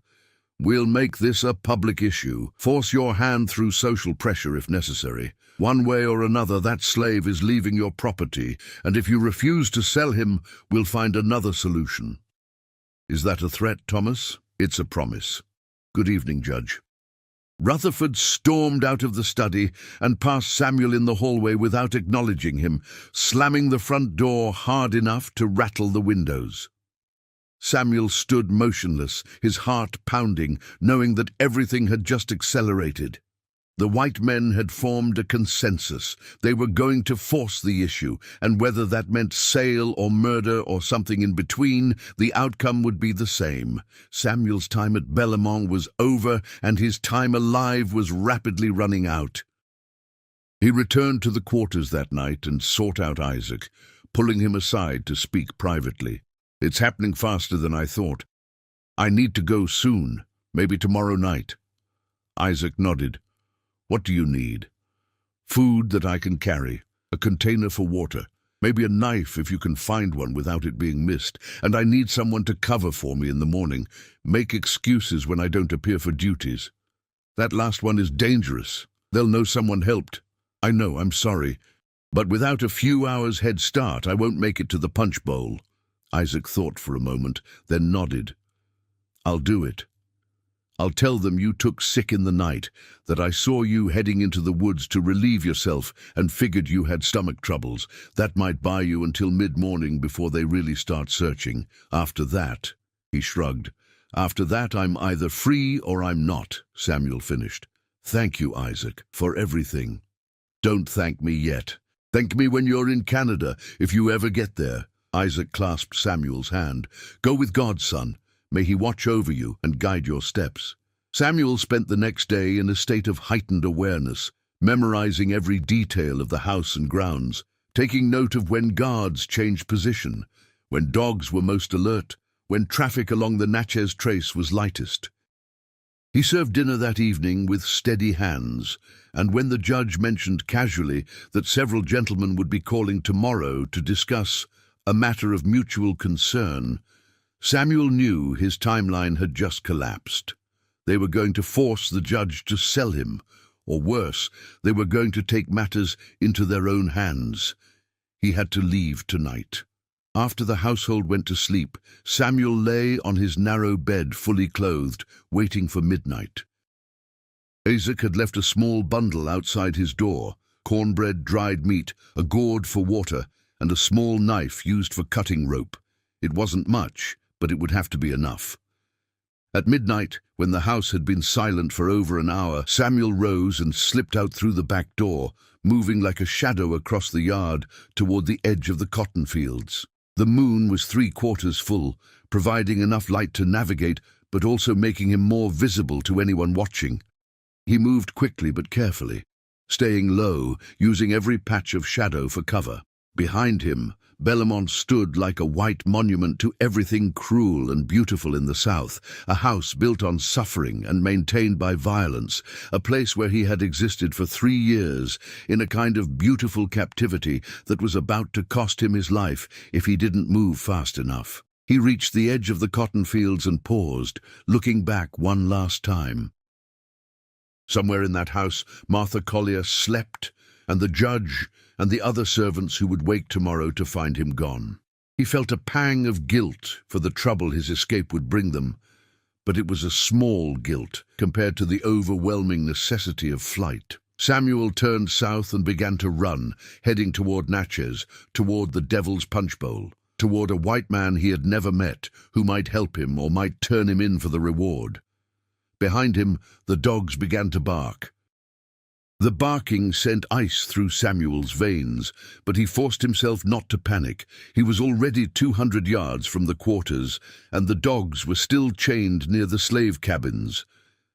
We'll make this a public issue. Force your hand through social pressure if necessary. One way or another, that slave is leaving your property, and if you refuse to sell him, we'll find another solution. Is that a threat, Thomas? It's a promise. Good evening, Judge. Rutherford stormed out of the study and past Samuel in the hallway without acknowledging him, slamming the front door hard enough to rattle the windows. Samuel stood motionless, his heart pounding, knowing that everything had just accelerated. The white men had formed a consensus. They were going to force the issue, and whether that meant sale or murder or something in between, the outcome would be the same. Samuel's time at Bellamont was over, and his time alive was rapidly running out. He returned to the quarters that night and sought out Isaac, pulling him aside to speak privately. It's happening faster than I thought. I need to go soon, maybe tomorrow night. Isaac nodded. What do you need? Food that I can carry, a container for water, maybe a knife if you can find one without it being missed, and I need someone to cover for me in the morning, make excuses when I don't appear for duties. That last one is dangerous. They'll know someone helped. I know, I'm sorry, but without a few hours' head start, I won't make it to the punch bowl. Isaac thought for a moment, then nodded. I'll do it. I'll tell them you took sick in the night, that I saw you heading into the woods to relieve yourself and figured you had stomach troubles. That might buy you until mid-morning before they really start searching. After that, he shrugged. After that, I'm either free or I'm not, Samuel finished. Thank you, Isaac, for everything. Don't thank me yet. Thank me when you're in Canada, if you ever get there. Isaac clasped Samuel's hand. Go with God, son. May he watch over you and guide your steps. Samuel spent the next day in a state of heightened awareness, memorizing every detail of the house and grounds, taking note of when guards changed position, when dogs were most alert, when traffic along the Natchez Trace was lightest. He served dinner that evening with steady hands, and when the judge mentioned casually that several gentlemen would be calling tomorrow to discuss a matter of mutual concern, Samuel knew his timeline had just collapsed. They were going to force the judge to sell him, or worse, they were going to take matters into their own hands. He had to leave tonight. After the household went to sleep, Samuel lay on his narrow bed fully clothed, waiting for midnight. Isaac had left a small bundle outside his door, cornbread, dried meat, a gourd for water, and a small knife used for cutting rope. It wasn't much, but it would have to be enough. At midnight, when the house had been silent for over an hour, Samuel rose and slipped out through the back door, moving like a shadow across the yard toward the edge of the cotton fields. The moon was 3/4 full, providing enough light to navigate, but also making him more visible to anyone watching. He moved quickly but carefully, staying low, using every patch of shadow for cover. Behind him, Belmont stood like a white monument to everything cruel and beautiful in the South, a house built on suffering and maintained by violence, a place where he had existed for 3 years in a kind of beautiful captivity that was about to cost him his life if he didn't move fast enough. He reached the edge of the cotton fields and paused, looking back one last time. Somewhere in that house, Martha Collier slept, and the judge and the other servants who would wake tomorrow to find him gone. He felt a pang of guilt for the trouble his escape would bring them, but it was a small guilt compared to the overwhelming necessity of flight. Samuel turned south and began to run, heading toward Natchez, toward the Devil's Punch Bowl, toward a white man he had never met, who might help him or might turn him in for the reward. Behind him, the dogs began to bark. The barking sent ice through Samuel's veins, but he forced himself not to panic. He was already 200 yards from the quarters, and the dogs were still chained near the slave cabins.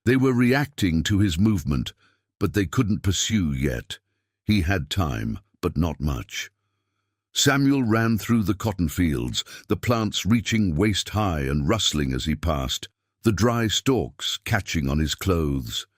They were reacting to his movement, but they couldn't pursue yet. He had time, but not much. Samuel ran through the cotton fields, the plants reaching waist-high and rustling as he passed, the dry stalks catching on his clothes.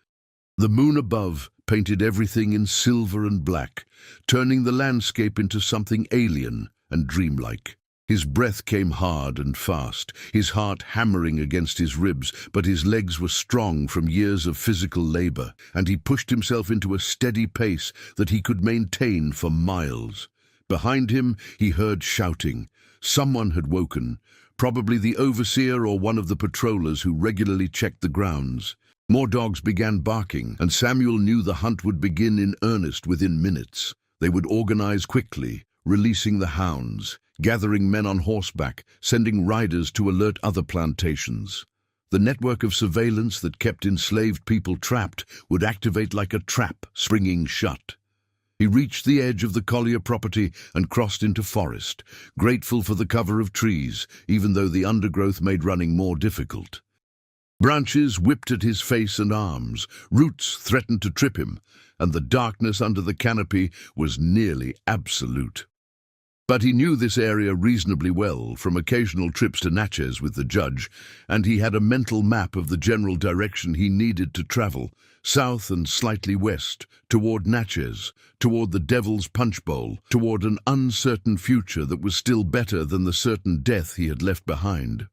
The moon above painted everything in silver and black, turning the landscape into something alien and dreamlike. His breath came hard and fast, his heart hammering against his ribs, but his legs were strong from years of physical labor, and he pushed himself into a steady pace that he could maintain for miles. Behind him, he heard shouting. Someone had woken, probably the overseer or one of the patrollers who regularly checked the grounds. More dogs began barking, and Samuel knew the hunt would begin in earnest within minutes. They would organize quickly, releasing the hounds, gathering men on horseback, sending riders to alert other plantations. The network of surveillance that kept enslaved people trapped would activate like a trap springing shut. He reached the edge of the Collier property and crossed into forest, grateful for the cover of trees, even though the undergrowth made running more difficult. Branches whipped at his face and arms, roots threatened to trip him, and the darkness under the canopy was nearly absolute. But he knew this area reasonably well from occasional trips to Natchez with the judge, and he had a mental map of the general direction he needed to travel, south and slightly west, toward Natchez, toward the Devil's Punch Bowl, toward an uncertain future that was still better than the certain death he had left behind.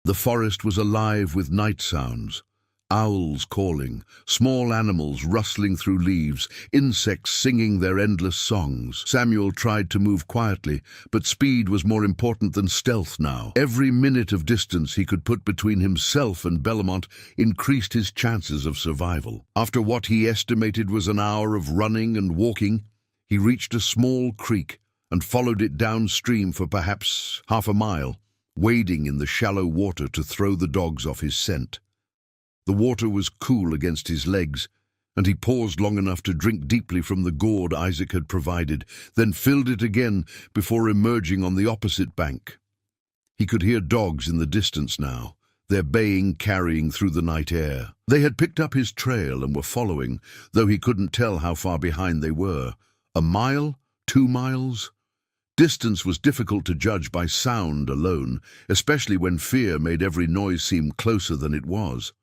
The forest was alive with night sounds, owls calling, small animals rustling through leaves, insects singing their endless songs. Samuel tried to move quietly, but speed was more important than stealth now. Every minute of distance he could put between himself and Belmont increased his chances of survival. After what he estimated was an hour of running and walking, he reached a small creek and followed it downstream for perhaps half a mile, wading in the shallow water to throw the dogs off his scent. The water was cool against his legs, and he paused long enough to drink deeply from the gourd Isaac had provided, then filled it again before emerging on the opposite bank. He could hear dogs in the distance now, their baying carrying through the night air. They had picked up his trail and were following, though he couldn't tell how far behind they were. A mile? 2 miles? Distance was difficult to judge by sound alone, especially when fear made every noise seem closer than it was.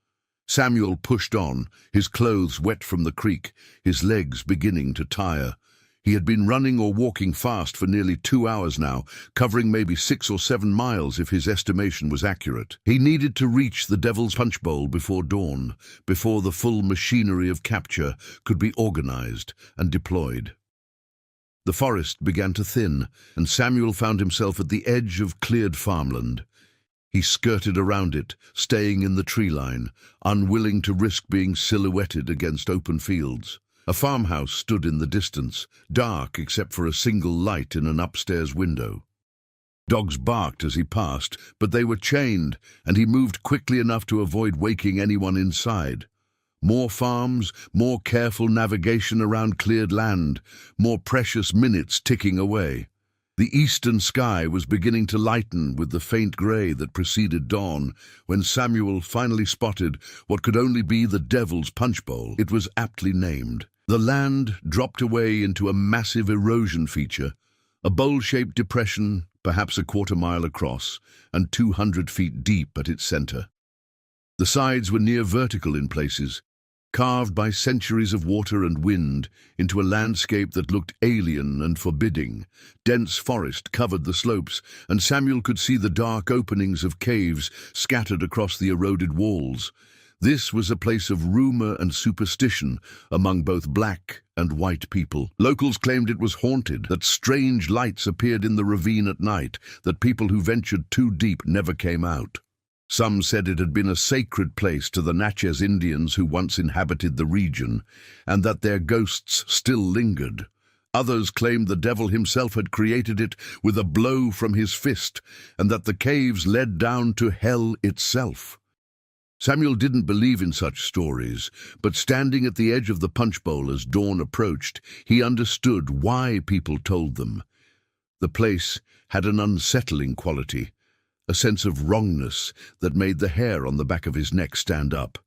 Samuel pushed on, his clothes wet from the creek, his legs beginning to tire. He had been running or walking fast for nearly 2 hours now, covering maybe 6 or 7 miles if his estimation was accurate. He needed to reach the Devil's Punch Bowl before dawn, before the full machinery of capture could be organized and deployed. The forest began to thin, and Samuel found himself at the edge of cleared farmland. He skirted around it, staying in the tree line, unwilling to risk being silhouetted against open fields. A farmhouse stood in the distance, dark except for a single light in an upstairs window. Dogs barked as he passed, but they were chained, and he moved quickly enough to avoid waking anyone inside. More farms, more careful navigation around cleared land, more precious minutes ticking away. The eastern sky was beginning to lighten with the faint grey that preceded dawn when Samuel finally spotted what could only be the Devil's Punch Bowl. It was aptly named. The land dropped away into a massive erosion feature, a bowl-shaped depression, perhaps a quarter-mile across, and 200 feet deep at its center. The sides were near vertical in places, carved by centuries of water and wind into a landscape that looked alien and forbidding. Dense forest covered the slopes, and Samuel could see the dark openings of caves scattered across the eroded walls. This was a place of rumor and superstition among both black and white people. Locals claimed it was haunted, that strange lights appeared in the ravine at night, that people who ventured too deep never came out. Some said it had been a sacred place to the Natchez Indians who once inhabited the region, and that their ghosts still lingered. Others claimed the devil himself had created it with a blow from his fist, and that the caves led down to hell itself. Samuel didn't believe in such stories, but standing at the edge of the punch bowl as dawn approached, he understood why people told them. The place had an unsettling quality, a sense of wrongness that made the hair on the back of his neck stand up.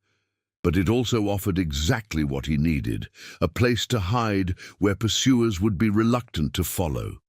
But it also offered exactly what he needed, a place to hide where pursuers would be reluctant to follow.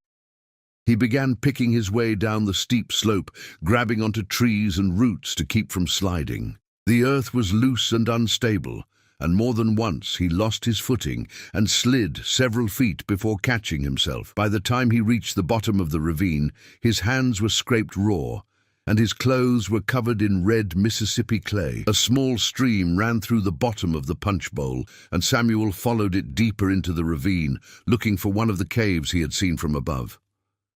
He began picking his way down the steep slope, grabbing onto trees and roots to keep from sliding. The earth was loose and unstable, and more than once he lost his footing and slid several feet before catching himself. By the time he reached the bottom of the ravine, his hands were scraped raw, and his clothes were covered in red Mississippi clay. A small stream ran through the bottom of the punch bowl, and Samuel followed it deeper into the ravine, looking for one of the caves he had seen from above.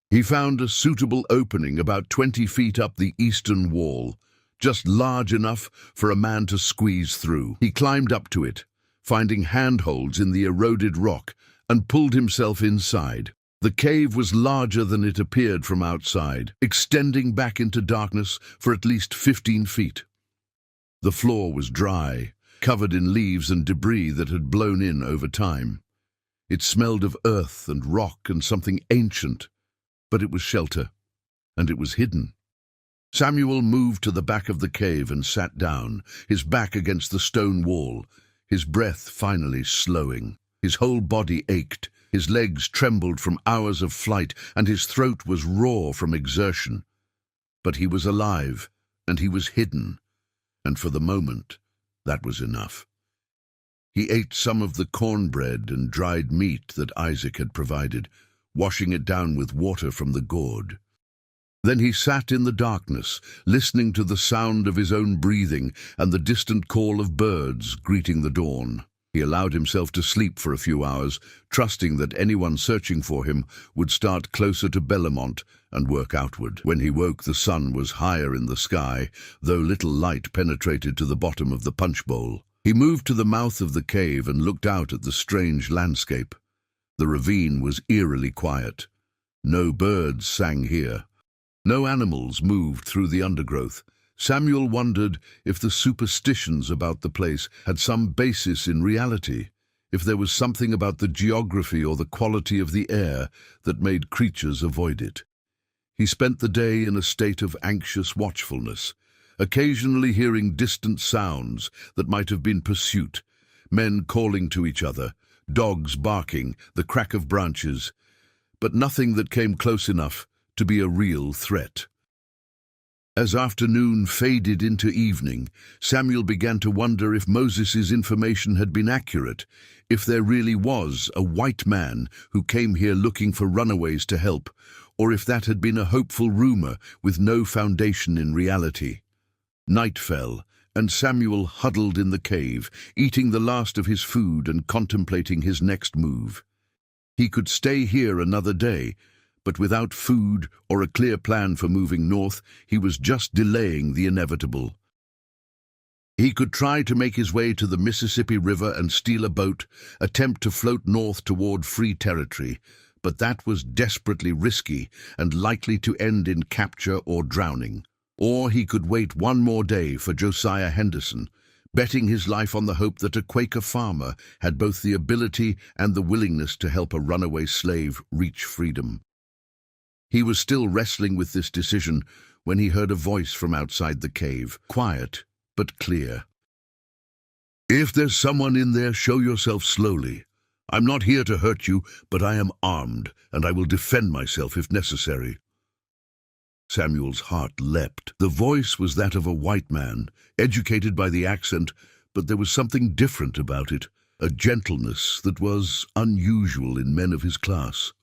He found a suitable opening about 20 feet up the eastern wall, just large enough for a man to squeeze through. He climbed up to it, finding handholds in the eroded rock, and pulled himself inside. The cave was larger than it appeared from outside, extending back into darkness for at least 15 feet. The floor was dry, covered in leaves and debris that had blown in over time. It smelled of earth and rock and something ancient, but it was shelter, and it was hidden. Samuel moved to the back of the cave and sat down, his back against the stone wall, his breath finally slowing. His whole body ached, his legs trembled from hours of flight, and his throat was raw from exertion. But he was alive, and he was hidden, and for the moment, that was enough. He ate some of the cornbread and dried meat that Isaac had provided, washing it down with water from the gourd. Then he sat in the darkness, listening to the sound of his own breathing and the distant call of birds greeting the dawn. He allowed himself to sleep for a few hours, trusting that anyone searching for him would start closer to Bellamont and work outward. When he woke, the sun was higher in the sky, though little light penetrated to the bottom of the punch bowl. He moved to the mouth of the cave and looked out at the strange landscape. The ravine was eerily quiet. No birds sang here. No animals moved through the undergrowth. Samuel wondered if the superstitions about the place had some basis in reality, if there was something about the geography or the quality of the air that made creatures avoid it. He spent the day in a state of anxious watchfulness, occasionally hearing distant sounds that might have been pursuit, men calling to each other, dogs barking, the crack of branches, but nothing that came close enough to be a real threat. As afternoon faded into evening, Samuel began to wonder if Moses's information had been accurate, if there really was a white man who came here looking for runaways to help, or if that had been a hopeful rumor with no foundation in reality. Night fell, and Samuel huddled in the cave, eating the last of his food and contemplating his next move. He could stay here another day, but without food or a clear plan for moving north, he was just delaying the inevitable. He could try to make his way to the Mississippi River and steal a boat, attempt to float north toward free territory, but that was desperately risky and likely to end in capture or drowning. Or he could wait one more day for Josiah Henderson, betting his life on the hope that a Quaker farmer had both the ability and the willingness to help a runaway slave reach freedom. He was still wrestling with this decision when he heard a voice from outside the cave, quiet but clear. "If there's someone in there, show yourself slowly. I'm not here to hurt you, but I am armed, and I will defend myself if necessary." Samuel's heart leapt. The voice was that of a white man, educated by the accent, but there was something different about it, a gentleness that was unusual in men of his class.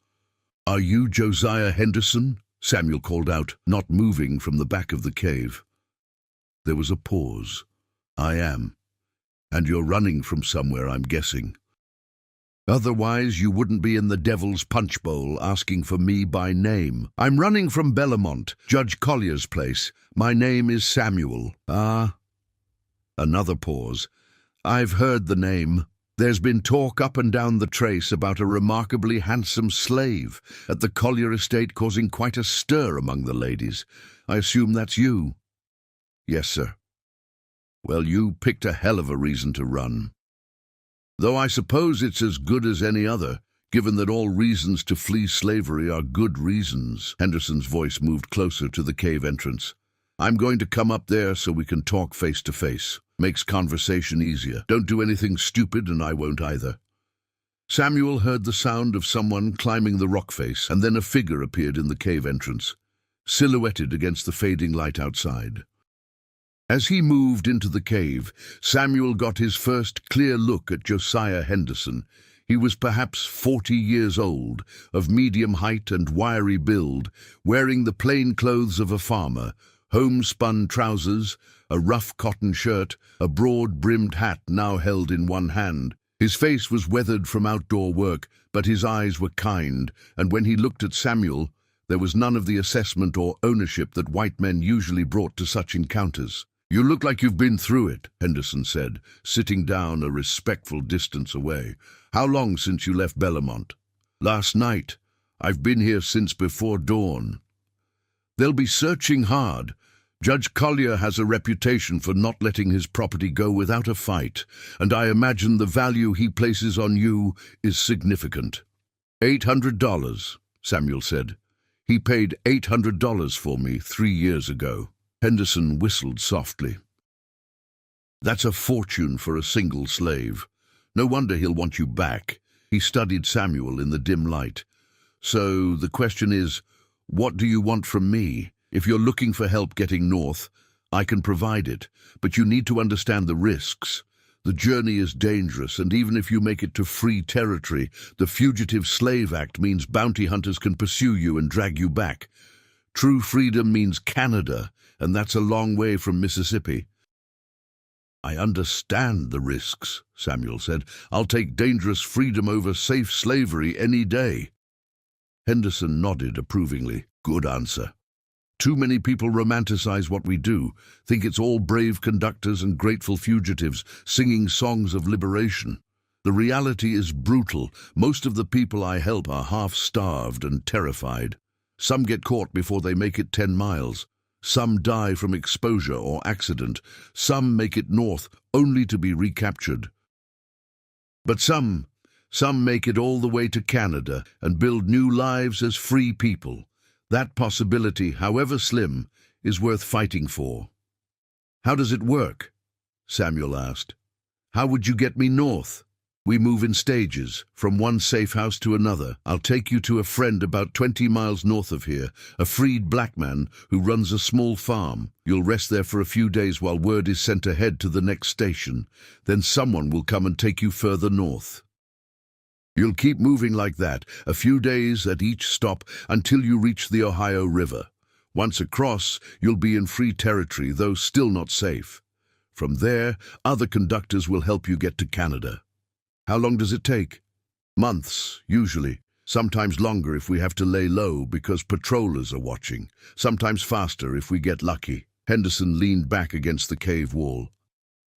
"Are you Josiah Henderson?" Samuel called out, not moving from the back of the cave. There was a pause. "I am. And you're running from somewhere, I'm guessing. Otherwise, you wouldn't be in the Devil's Punch Bowl asking for me by name. I'm running from Bellamont, Judge Collier's place. My name is Samuel." "Ah." Another pause. "I've heard the name. There's been talk up and down the trace about a remarkably handsome slave at the Collier estate, causing quite a stir among the ladies. I assume that's you." "Yes, sir." "Well, you picked a hell of a reason to run. Though I suppose it's as good as any other, given that all reasons to flee slavery are good reasons." Henderson's voice moved closer to the cave entrance. "I'm going to come up there so we can talk face to face. Makes conversation easier. Don't do anything stupid, and I won't either." Samuel heard the sound of someone climbing the rock face, and then a figure appeared in the cave entrance, silhouetted against the fading light outside. As he moved into the cave, Samuel got his first clear look at Josiah Henderson. He was perhaps 40 years old, of medium height and wiry build, wearing the plain clothes of a farmer, homespun trousers, a rough cotton shirt, a broad-brimmed hat now held in one hand. His face was weathered from outdoor work, but his eyes were kind, and when he looked at Samuel, there was none of the assessment or ownership that white men usually brought to such encounters. "You look like you've been through it," Henderson said, sitting down a respectful distance away. "How long since you left Bellamont?" "Last night. I've been here since before dawn." "They'll be searching hard. Judge Collier has a reputation for not letting his property go without a fight, and I imagine the value he places on you is significant." $800, Samuel said. "He paid $800 for me 3 years ago." Henderson whistled softly. "That's a fortune for a single slave. No wonder he'll want you back." He studied Samuel in the dim light. "So the question is, what do you want from me? If you're looking for help getting north, I can provide it, but you need to understand the risks. The journey is dangerous, and even if you make it to free territory, the Fugitive Slave Act means bounty hunters can pursue you and drag you back. True freedom means Canada, and that's a long way from Mississippi." "I understand the risks," Samuel said. "I'll take dangerous freedom over safe slavery any day." Henderson nodded approvingly. "Good answer. Too many people romanticize what we do, think it's all brave conductors and grateful fugitives singing songs of liberation. The reality is brutal. Most of the people I help are half-starved and terrified. Some get caught before they make it 10 miles. Some die from exposure or accident. Some make it north only to be recaptured. But some make it all the way to Canada and build new lives as free people. That possibility, however slim, is worth fighting for." "How does it work?" Samuel asked. "How would you get me north?" "We move in stages, from one safe house to another. I'll take you to a friend about 20 miles north of here, a freed black man who runs a small farm. You'll rest there for a few days while word is sent ahead to the next station. Then someone will come and take you further north. You'll keep moving like that, a few days at each stop until you reach the Ohio River. Once across, you'll be in free territory, though still not safe. From there, other conductors will help you get to Canada." "How long does it take?" "Months, usually. Sometimes longer if we have to lay low because patrollers are watching. Sometimes faster if we get lucky." Henderson leaned back against the cave wall.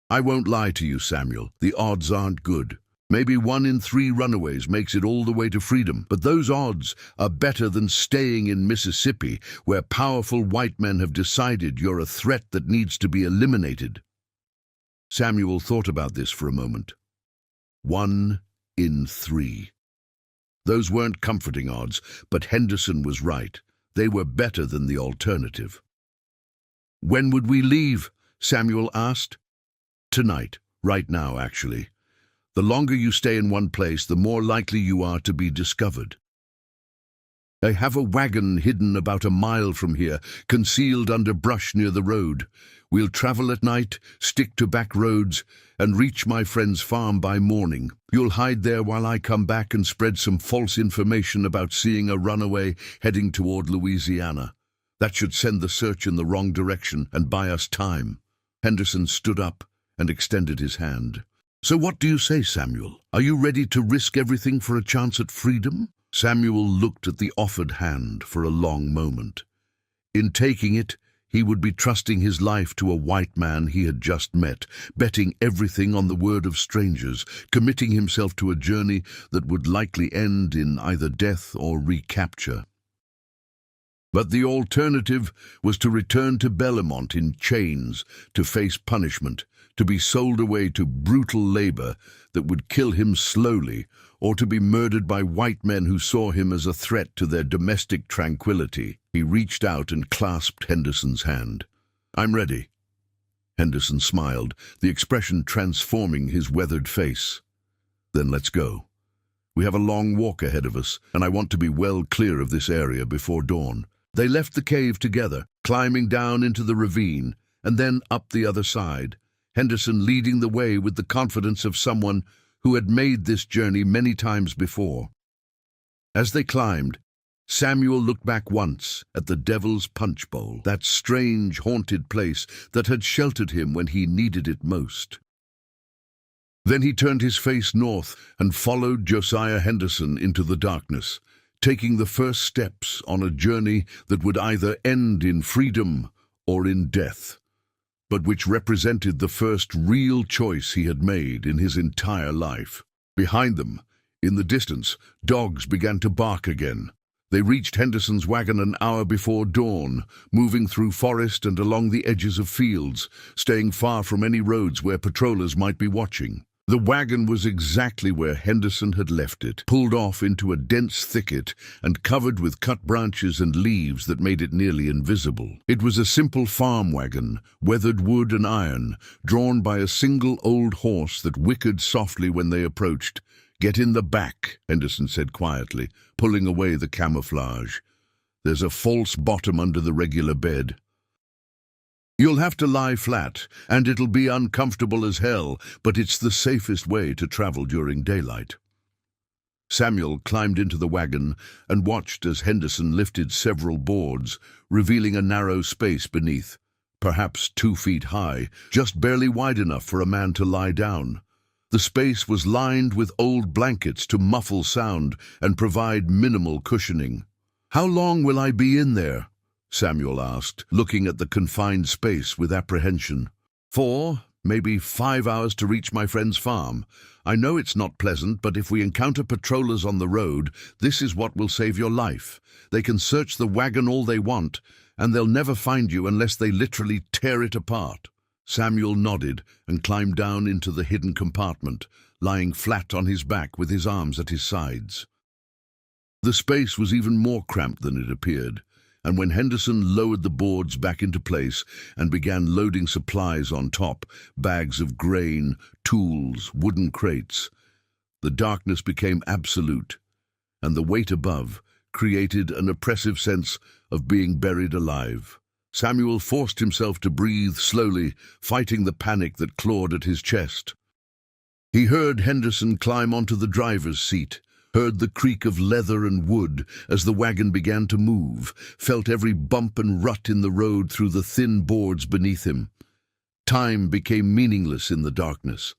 "I won't lie to you, Samuel. The odds aren't good. Maybe 1 in 3 runaways makes it all the way to freedom, but those odds are better than staying in Mississippi, where powerful white men have decided you're a threat that needs to be eliminated." Samuel thought about this for a moment. 1 in 3. Those weren't comforting odds, but Henderson was right. They were better than the alternative. "When would we leave?" Samuel asked. "Tonight. Right now, actually. The longer you stay in one place, the more likely you are to be discovered. I have a wagon hidden about a mile from here, concealed under brush near the road. We'll travel at night, stick to back roads, and reach my friend's farm by morning. You'll hide there while I come back and spread some false information about seeing a runaway heading toward Louisiana. That should send the search in the wrong direction and buy us time." Henderson stood up and extended his hand. "So what do you say, Samuel? Are you ready to risk everything for a chance at freedom?" Samuel looked at the offered hand for a long moment. In taking it, he would be trusting his life to a white man he had just met, betting everything on the word of strangers, committing himself to a journey that would likely end in either death or recapture. But the alternative was to return to Bellemont in chains, to face punishment, to be sold away to brutal labor that would kill him slowly, or to be murdered by white men who saw him as a threat to their domestic tranquility. He reached out and clasped Henderson's hand. "I'm ready." Henderson smiled, the expression transforming his weathered face. "Then let's go. We have a long walk ahead of us, and I want to be well clear of this area before dawn." They left the cave together, climbing down into the ravine, and then up the other side, Henderson leading the way with the confidence of someone who had made this journey many times before. As they climbed, Samuel looked back once at the Devil's Punch Bowl, that strange, haunted place that had sheltered him when he needed it most. Then he turned his face north and followed Josiah Henderson into the darkness, taking the first steps on a journey that would either end in freedom or in death, but which represented the first real choice he had made in his entire life. Behind them, in the distance, dogs began to bark again. They reached Henderson's wagon an hour before dawn, moving through forest and along the edges of fields, staying far from any roads where patrollers might be watching. The wagon was exactly where Henderson had left it, pulled off into a dense thicket and covered with cut branches and leaves that made it nearly invisible. It was a simple farm wagon, weathered wood and iron, drawn by a single old horse that whickered softly when they approached. "Get in the back," Henderson said quietly, pulling away the camouflage. "There's a false bottom under the regular bed. You'll have to lie flat, and it'll be uncomfortable as hell, but it's the safest way to travel during daylight." Samuel climbed into the wagon and watched as Henderson lifted several boards, revealing a narrow space beneath, perhaps 2 feet high, just barely wide enough for a man to lie down. The space was lined with old blankets to muffle sound and provide minimal cushioning. "How long will I be in there?" Samuel asked, looking at the confined space with apprehension. 4, maybe 5 hours to reach my friend's farm. I know it's not pleasant, but if we encounter patrollers on the road, this is what will save your life. They can search the wagon all they want, and they'll never find you unless they literally tear it apart." Samuel nodded and climbed down into the hidden compartment, lying flat on his back with his arms at his sides. The space was even more cramped than it appeared, and when Henderson lowered the boards back into place and began loading supplies on top, bags of grain, tools, wooden crates, the darkness became absolute, and the weight above created an oppressive sense of being buried alive. Samuel forced himself to breathe slowly, fighting the panic that clawed at his chest. He heard Henderson climb onto the driver's seat, heard the creak of leather and wood as the wagon began to move, felt every bump and rut in the road through the thin boards beneath him. Time became meaningless in the darkness.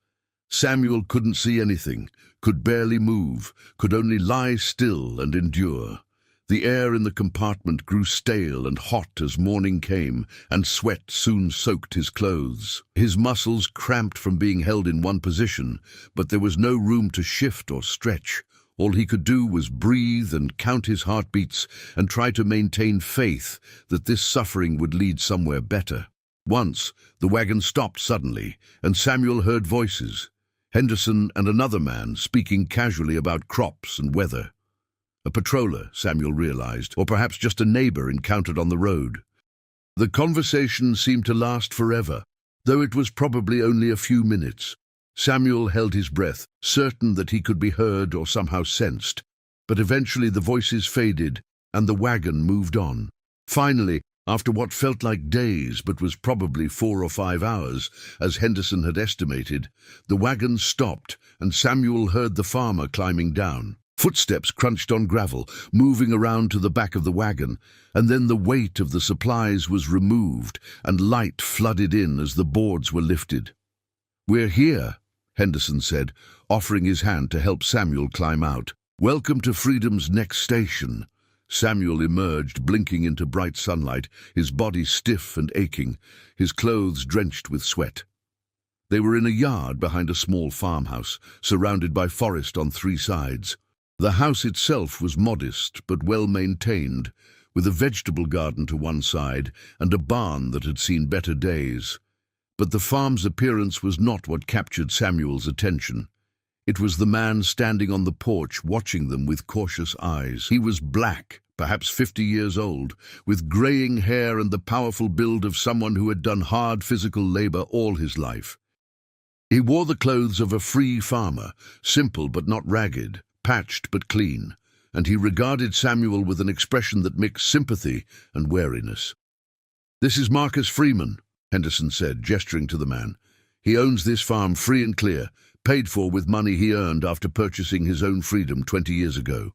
Samuel couldn't see anything, could barely move, could only lie still and endure. The air in the compartment grew stale and hot as morning came, and sweat soon soaked his clothes. His muscles cramped from being held in one position, but there was no room to shift or stretch. All he could do was breathe and count his heartbeats and try to maintain faith that this suffering would lead somewhere better. Once, the wagon stopped suddenly, and Samuel heard voices. Henderson and another man speaking casually about crops and weather. A patroller, Samuel realized, or perhaps just a neighbor encountered on the road. The conversation seemed to last forever, though it was probably only a few minutes. Samuel held his breath, certain that he could be heard or somehow sensed. But eventually the voices faded, and the wagon moved on. Finally, after what felt like days but was probably 4 or 5 hours, as Henderson had estimated, the wagon stopped, and Samuel heard the farmer climbing down. Footsteps crunched on gravel, moving around to the back of the wagon, and then the weight of the supplies was removed, and light flooded in as the boards were lifted. "We're here," Henderson said, offering his hand to help Samuel climb out. "Welcome to Freedom's next station." Samuel emerged, blinking into bright sunlight, his body stiff and aching, his clothes drenched with sweat. They were in a yard behind a small farmhouse, surrounded by forest on 3 sides. The house itself was modest but well-maintained, with a vegetable garden to one side and a barn that had seen better days. But the farm's appearance was not what captured Samuel's attention. It was the man standing on the porch watching them with cautious eyes. He was black, perhaps 50 years old, with graying hair and the powerful build of someone who had done hard physical labor all his life. He wore the clothes of a free farmer, simple but not ragged, patched but clean, and he regarded Samuel with an expression that mixed sympathy and wariness. "This is Marcus Freeman," Henderson said, gesturing to the man. "He owns this farm free and clear, paid for with money he earned after purchasing his own freedom 20 years ago.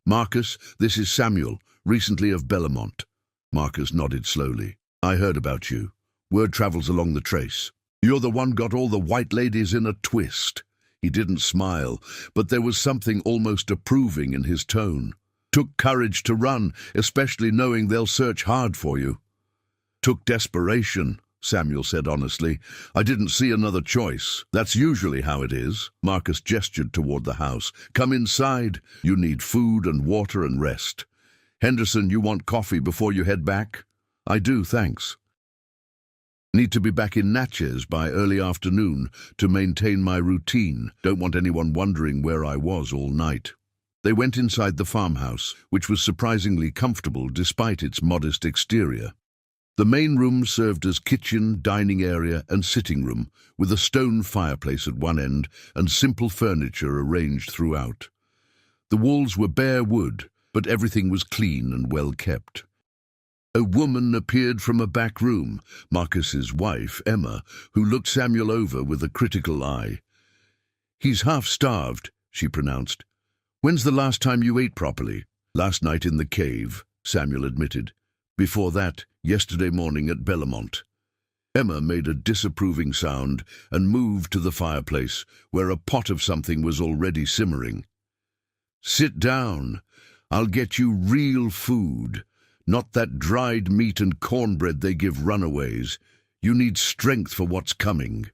Marcus, this is Samuel, recently of Bellamont." Marcus nodded slowly. "I heard about you. Word travels along the trace. You're the one got all the white ladies in a twist." He didn't smile, but there was something almost approving in his tone. "Took courage to run, especially knowing they'll search hard for you." "Took desperation," Samuel said honestly. "I didn't see another choice. That's usually how it is." Marcus gestured toward the house. "Come inside. You need food and water and rest. Henderson, you want coffee before you head back?" "I do, thanks. Need to be back in Natchez by early afternoon to maintain my routine. Don't want anyone wondering where I was all night." They went inside the farmhouse, which was surprisingly comfortable despite its modest exterior. The main room served as kitchen, dining area, and sitting room, with a stone fireplace at one end and simple furniture arranged throughout. The walls were bare wood, but everything was clean and well kept. A woman appeared from a back room, Marcus's wife, Emma, who looked Samuel over with a critical eye. "He's half-starved," she pronounced. "When's the last time you ate properly?" "Last night in the cave," Samuel admitted. "Before that, yesterday morning at Bellamont." Emma made a disapproving sound and moved to the fireplace, where a pot of something was already simmering. "Sit down. I'll get you real food. Not that dried meat and cornbread they give runaways. You need strength for what's coming."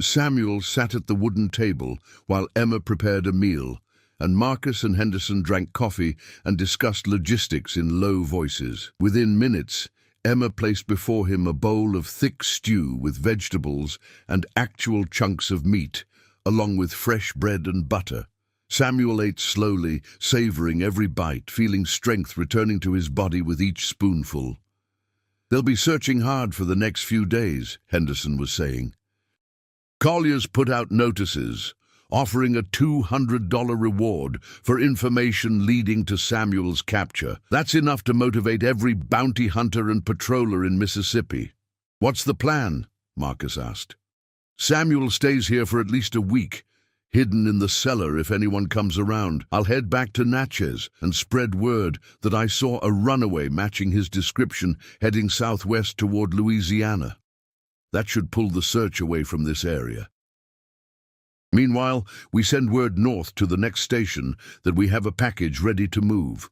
Samuel sat at the wooden table while Emma prepared a meal, and Marcus and Henderson drank coffee and discussed logistics in low voices. Within minutes, Emma placed before him a bowl of thick stew with vegetables and actual chunks of meat, along with fresh bread and butter. Samuel ate slowly, savoring every bite, feeling strength returning to his body with each spoonful. "They'll be searching hard for the next few days," Henderson was saying. "Collier's put out notices, offering a $200 reward for information leading to Samuel's capture. That's enough to motivate every bounty hunter and patroller in Mississippi." "What's the plan?" Marcus asked. "Samuel stays here for at least a week, hidden in the cellar if anyone comes around. I'll head back to Natchez and spread word that I saw a runaway matching his description heading southwest toward Louisiana. That should pull the search away from this area. Meanwhile, we send word north to the next station that we have a package ready to move."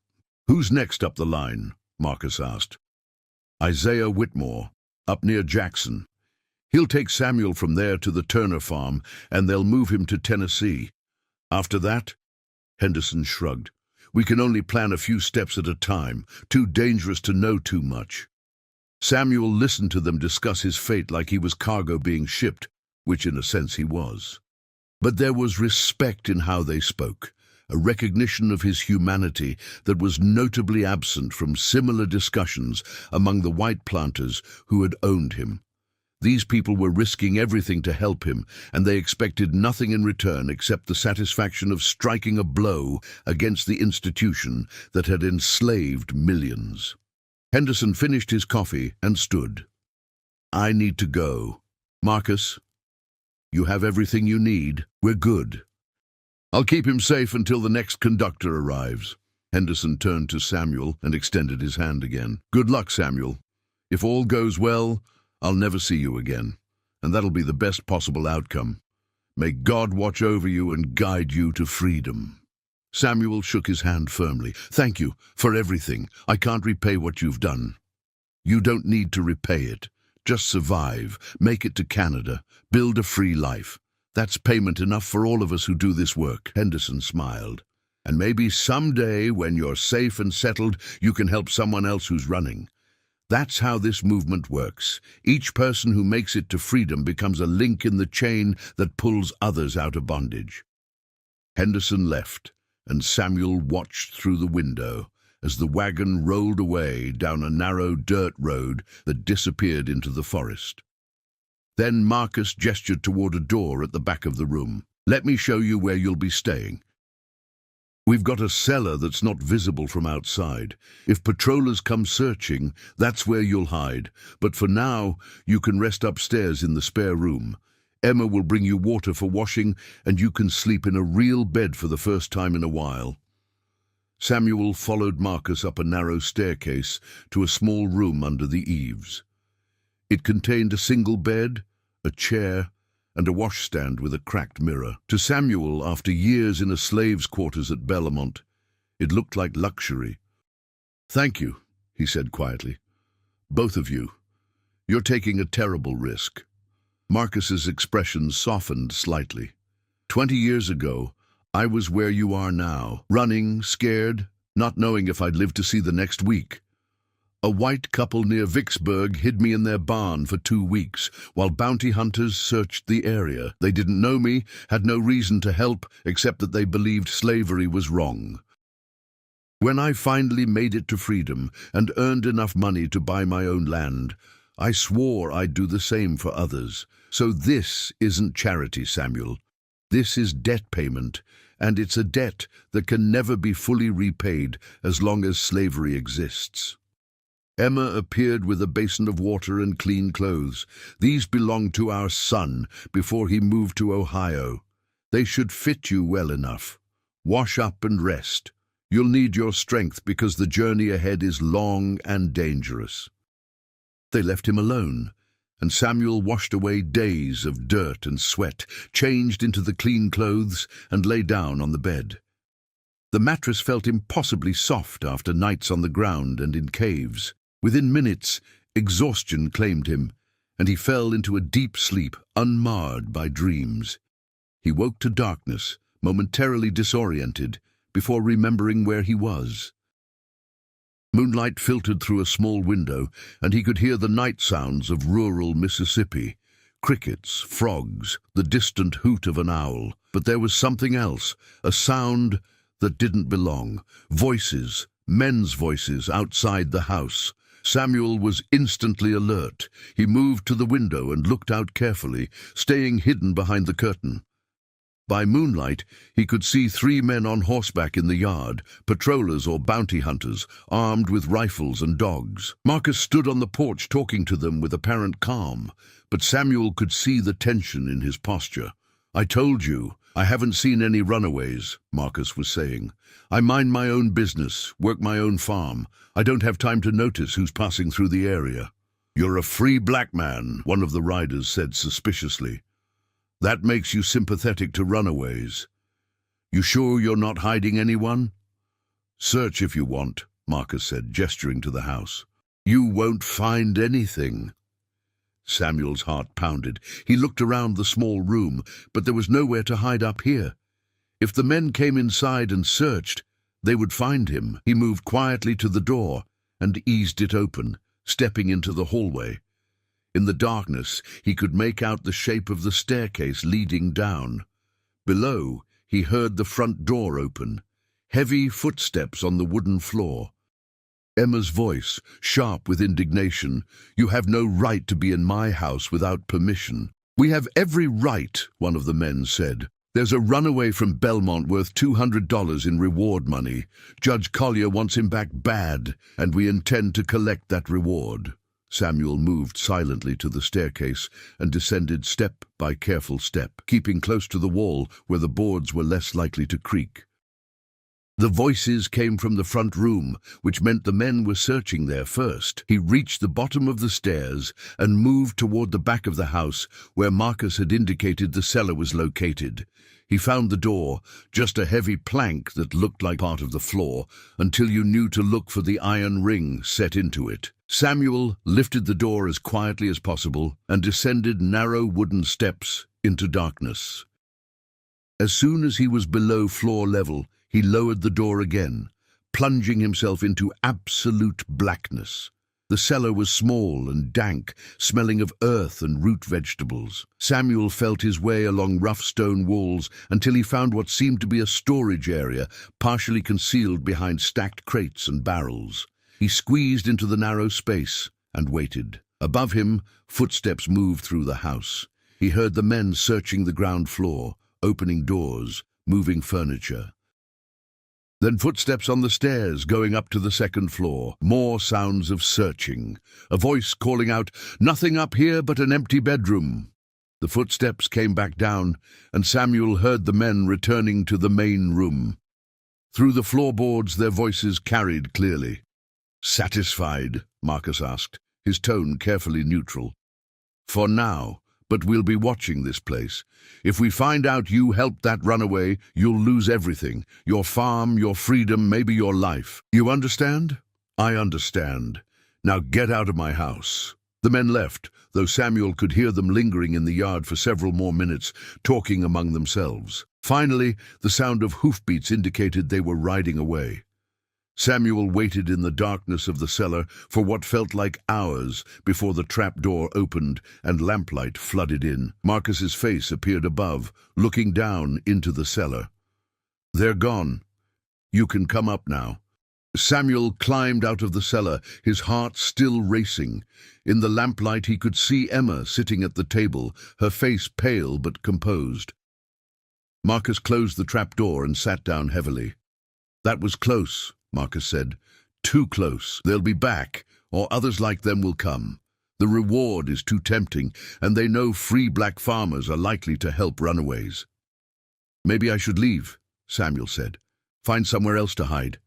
"Who's next up the line?" Marcus asked. "Isaiah Whitmore, up near Jackson. He'll take Samuel from there to the Turner farm, and they'll move him to Tennessee. After that," Henderson shrugged, "we can only plan a few steps at a time, too dangerous to know too much." Samuel listened to them discuss his fate like he was cargo being shipped, which in a sense he was. But there was respect in how they spoke, a recognition of his humanity that was notably absent from similar discussions among the white planters who had owned him. These people were risking everything to help him, and they expected nothing in return except the satisfaction of striking a blow against the institution that had enslaved millions. Henderson finished his coffee and stood. "I need to go. Marcus, you have everything you need. We're good. I'll keep him safe until the next conductor arrives." Henderson turned to Samuel and extended his hand again. "Good luck, Samuel. If all goes well, I'll never see you again, and that'll be the best possible outcome. May God watch over you and guide you to freedom." Samuel shook his hand firmly. "Thank you for everything. I can't repay what you've done." "You don't need to repay it. Just survive, make it to Canada, build a free life. That's payment enough for all of us who do this work." Henderson smiled. "And maybe someday, when you're safe and settled, you can help someone else who's running. That's how this movement works. Each person who makes it to freedom becomes a link in the chain that pulls others out of bondage." Henderson left, and Samuel watched through the window as the wagon rolled away down a narrow dirt road that disappeared into the forest. Then Marcus gestured toward a door at the back of the room. "Let me show you where you'll be staying. We've got a cellar that's not visible from outside. If patrollers come searching, that's where you'll hide. But for now, you can rest upstairs in the spare room. Emma will bring you water for washing, and you can sleep in a real bed for the first time in a while." Samuel followed Marcus up a narrow staircase to a small room under the eaves. It contained a single bed, a chair, and a washstand with a cracked mirror. To Samuel, after years in a slave's quarters at Bellamont, it looked like luxury. "Thank you," he said quietly. "Both of you. You're taking a terrible risk." Marcus's expression softened slightly. 20 years ago, I was where you are now, running, scared, not knowing if I'd live to see the next week. A white couple near Vicksburg hid me in their barn for 2 weeks, while bounty hunters searched the area. They didn't know me, had no reason to help, except that they believed slavery was wrong. When I finally made it to freedom and earned enough money to buy my own land, I swore I'd do the same for others. So this isn't charity, Samuel. This is debt payment, and it's a debt that can never be fully repaid as long as slavery exists. Emma appeared with a basin of water and clean clothes. These belonged to our son before he moved to Ohio. They should fit you well enough. Wash up and rest. You'll need your strength because the journey ahead is long and dangerous." They left him alone, and Samuel washed away days of dirt and sweat, changed into the clean clothes, and lay down on the bed. The mattress felt impossibly soft after nights on the ground and in caves. Within minutes, exhaustion claimed him, and he fell into a deep sleep unmarred by dreams. He woke to darkness, momentarily disoriented, before remembering where he was. Moonlight filtered through a small window, and he could hear the night sounds of rural Mississippi. Crickets, frogs, the distant hoot of an owl. But there was something else, a sound that didn't belong. Voices, men's voices outside the house. Samuel was instantly alert. He moved to the window and looked out carefully, staying hidden behind the curtain. By moonlight, he could see 3 men on horseback in the yard, patrollers or bounty hunters, armed with rifles and dogs. Marcus stood on the porch talking to them with apparent calm, but Samuel could see the tension in his posture. "I told you, I haven't seen any runaways," Marcus was saying. "I mind my own business, work my own farm. I don't have time to notice who's passing through the area." "You're a free black man," one of the riders said suspiciously. "That makes you sympathetic to runaways. You sure you're not hiding anyone?" "Search if you want," Marcus said, gesturing to the house. "You won't find anything." Samuel's heart pounded. He looked around the small room, but there was nowhere to hide up here. If the men came inside and searched, they would find him. He moved quietly to the door and eased it open, stepping into the hallway. In the darkness, he could make out the shape of the staircase leading down. Below, he heard the front door open. Heavy footsteps on the wooden floor. Emma's voice, sharp with indignation. "You have no right to be in my house without permission." "We have every right," one of the men said. "There's a runaway from Belmont worth $200 in reward money. Judge Collier wants him back bad, and we intend to collect that reward." Samuel moved silently to the staircase and descended step by careful step, keeping close to the wall where the boards were less likely to creak. The voices came from the front room, which meant the men were searching there first. He reached the bottom of the stairs and moved toward the back of the house where Marcus had indicated the cellar was located. He found the door, just a heavy plank that looked like part of the floor, until you knew to look for the iron ring set into it. Samuel lifted the door as quietly as possible and descended narrow wooden steps into darkness. As soon as he was below floor level, he lowered the door again, plunging himself into absolute blackness. The cellar was small and dank, smelling of earth and root vegetables. Samuel felt his way along rough stone walls until he found what seemed to be a storage area, partially concealed behind stacked crates and barrels. He squeezed into the narrow space and waited. Above him, footsteps moved through the house. He heard the men searching the ground floor, opening doors, moving furniture. Then footsteps on the stairs going up to the second floor. More sounds of searching. A voice calling out, "Nothing up here but an empty bedroom." The footsteps came back down, and Samuel heard the men returning to the main room. Through the floorboards their voices carried clearly. "Satisfied?" Marcus asked, his tone carefully neutral. "For now, but we'll be watching this place. If we find out you helped that runaway, you'll lose everything. Your farm, your freedom, maybe your life. You understand?" "I understand. Now get out of my house." The men left, though Samuel could hear them lingering in the yard for several more minutes, talking among themselves. Finally, the sound of hoofbeats indicated they were riding away. Samuel waited in the darkness of the cellar for what felt like hours before the trap door opened and lamplight flooded in. Marcus's face appeared above, looking down into the cellar. "They're gone. You can come up now." Samuel climbed out of the cellar, his heart still racing. In the lamplight he could see Emma sitting at the table, her face pale but composed. Marcus closed the trap door and sat down heavily. "That was close," Marcus said. "Too close. They'll be back, or others like them will come. The reward is too tempting, and they know free black farmers are likely to help runaways." "Maybe I should leave," Samuel said. "Find somewhere else to hide.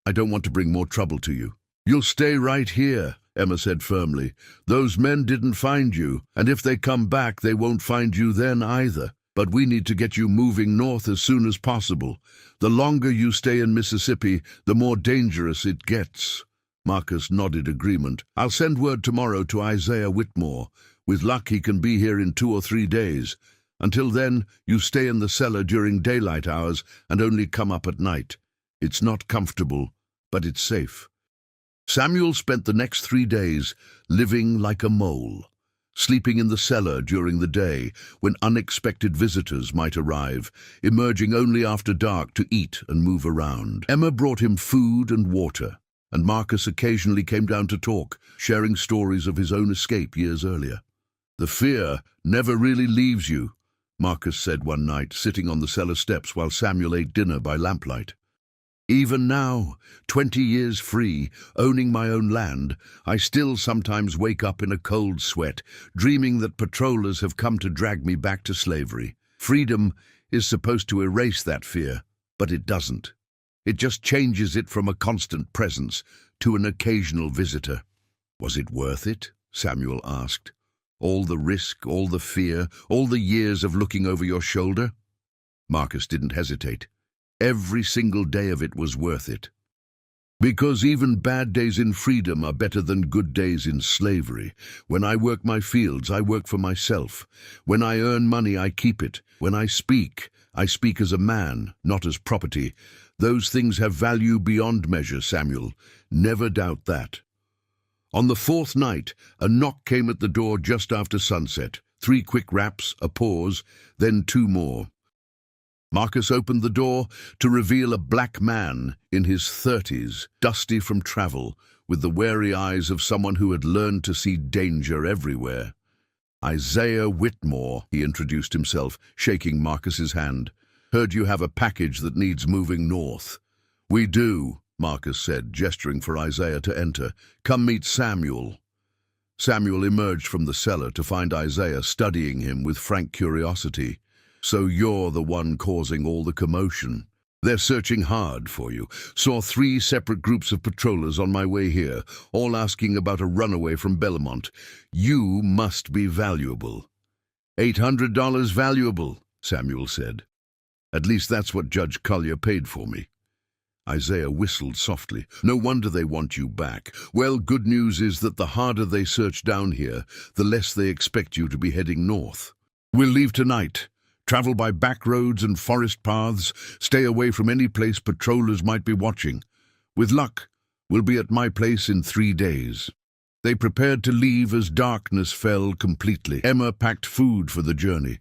I don't want to bring more trouble to you." "You'll stay right here," Emma said firmly. "Those men didn't find you, and if they come back, they won't find you then either. But we need to get you moving north as soon as possible. The longer you stay in Mississippi, the more dangerous it gets." Marcus nodded agreement. "I'll send word tomorrow to Isaiah Whitmore. With luck, he can be here in 2 or 3 days. Until then, you stay in the cellar during daylight hours and only come up at night. It's not comfortable, but it's safe." Samuel spent the next 3 days living like a mole, sleeping in the cellar during the day when unexpected visitors might arrive, emerging only after dark to eat and move around. Emma brought him food and water, and Marcus occasionally came down to talk, sharing stories of his own escape years earlier. "The fear never really leaves you," Marcus said one night, sitting on the cellar steps while Samuel ate dinner by lamplight. "Even now, 20 years free, owning my own land, I still sometimes wake up in a cold sweat, dreaming that patrollers have come to drag me back to slavery. Freedom is supposed to erase that fear, but it doesn't. It just changes it from a constant presence to an occasional visitor." "Was it worth it?" Samuel asked. "All the risk, all the fear, all the years of looking over your shoulder?" Marcus didn't hesitate. Every single day of it was worth it. "Because even bad days in freedom are better than good days in slavery. When I work my fields, I work for myself. When I earn money, I keep it. When I speak as a man, not as property. Those things have value beyond measure, Samuel. Never doubt that." On the 4th night, a knock came at the door just after sunset. 3 quick raps, a pause, then 2 more. Marcus opened the door to reveal a black man in his 30s, dusty from travel, with the wary eyes of someone who had learned to see danger everywhere. Isaiah Whitmore, he introduced himself, shaking Marcus's hand. Heard you have a package that needs moving north. We do, Marcus said, gesturing for Isaiah to enter. Come meet Samuel. Samuel emerged from the cellar to find Isaiah studying him with frank curiosity. So you're the one causing all the commotion. They're searching hard for you. Saw 3 separate groups of patrollers on my way here, all asking about a runaway from Belmont. You must be valuable. $800 valuable, Samuel said. At least that's what Judge Collier paid for me. Isaiah whistled softly. No wonder they want you back. Well, good news is that the harder they search down here, the less they expect you to be heading north. We'll leave tonight. Travel by back roads and forest paths. Stay away from any place patrollers might be watching. With luck, we'll be at my place in 3 days. They prepared to leave as darkness fell completely. Emma packed food for the journey.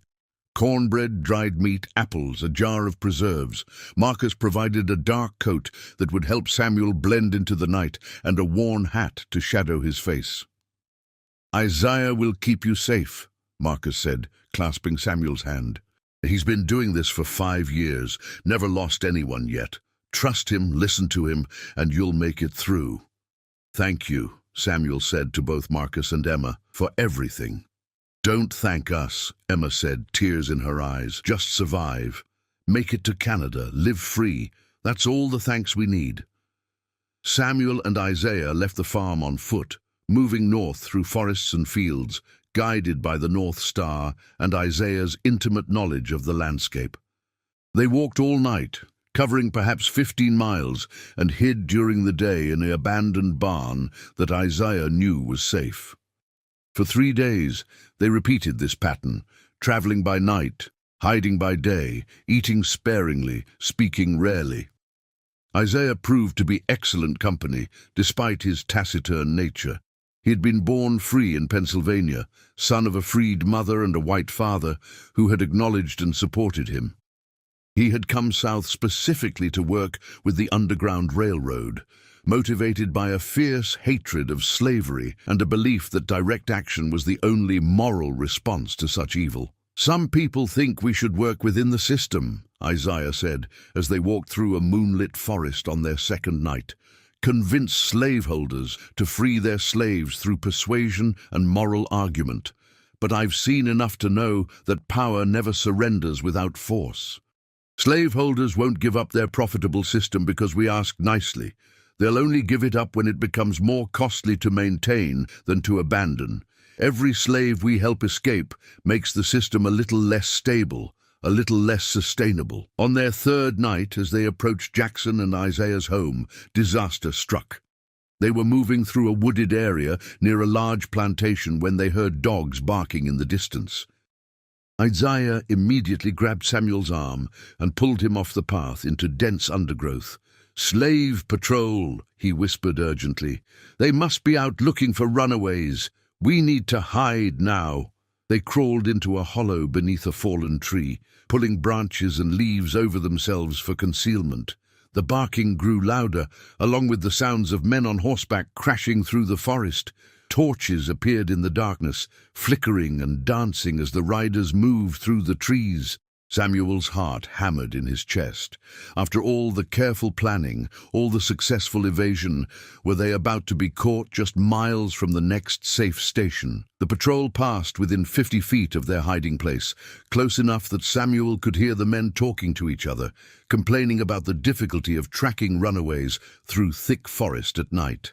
Cornbread, dried meat, apples, a jar of preserves. Marcus provided a dark coat that would help Samuel blend into the night and a worn hat to shadow his face. Isaiah will keep you safe, Marcus said, clasping Samuel's hand. He's been doing this for 5 years, never lost anyone yet. Trust him, listen to him, and you'll make it through. Thank you, Samuel said to both Marcus and Emma, for everything. Don't thank us, Emma said, tears in her eyes. Just survive. Make it to Canada, live free. That's all the thanks we need. Samuel and Isaiah left the farm on foot, moving north through forests and fields, guided by the North Star and Isaiah's intimate knowledge of the landscape. They walked all night, covering perhaps 15 miles, and hid during the day in an abandoned barn that Isaiah knew was safe. For 3 days, they repeated this pattern, traveling by night, hiding by day, eating sparingly, speaking rarely. Isaiah proved to be excellent company, despite his taciturn nature. He had been born free in Pennsylvania, son of a freed mother and a white father who had acknowledged and supported him. He had come south specifically to work with the Underground Railroad, motivated by a fierce hatred of slavery and a belief that direct action was the only moral response to such evil. Some people think we should work within the system, Isaiah said, as they walked through a moonlit forest on their second night. Convince slaveholders to free their slaves through persuasion and moral argument. But I've seen enough to know that power never surrenders without force. Slaveholders won't give up their profitable system because we ask nicely. They'll only give it up when it becomes more costly to maintain than to abandon. Every slave we help escape makes the system a little less stable, a little less sustainable. On their 3rd night, as they approached Jackson and Isaiah's home, disaster struck. They were moving through a wooded area near a large plantation when they heard dogs barking in the distance. Isaiah immediately grabbed Samuel's arm and pulled him off the path into dense undergrowth. "Slave patrol," he whispered urgently. "They must be out looking for runaways. We need to hide now." They crawled into a hollow beneath a fallen tree, pulling branches and leaves over themselves for concealment. The barking grew louder, along with the sounds of men on horseback crashing through the forest. Torches appeared in the darkness, flickering and dancing as the riders moved through the trees. Samuel's heart hammered in his chest. After all the careful planning, all the successful evasion, were they about to be caught just miles from the next safe station? The patrol passed within 50 feet of their hiding place, close enough that Samuel could hear the men talking to each other, complaining about the difficulty of tracking runaways through thick forest at night.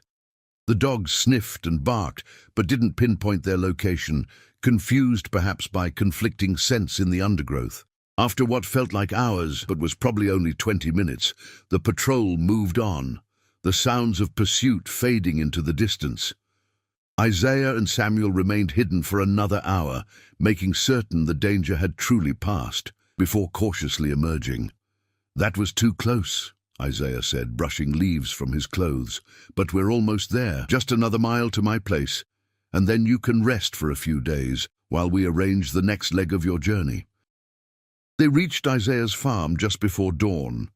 The dogs sniffed and barked, but didn't pinpoint their location, confused perhaps by conflicting scents in the undergrowth. After what felt like hours, but was probably only 20 minutes, the patrol moved on, the sounds of pursuit fading into the distance. Isaiah and Samuel remained hidden for another hour, making certain the danger had truly passed, before cautiously emerging. "That was too close," Isaiah said, brushing leaves from his clothes. "But we're almost there, just another mile to my place, and then you can rest for a few days while we arrange the next leg of your journey." They reached Isaiah's farm just before dawn,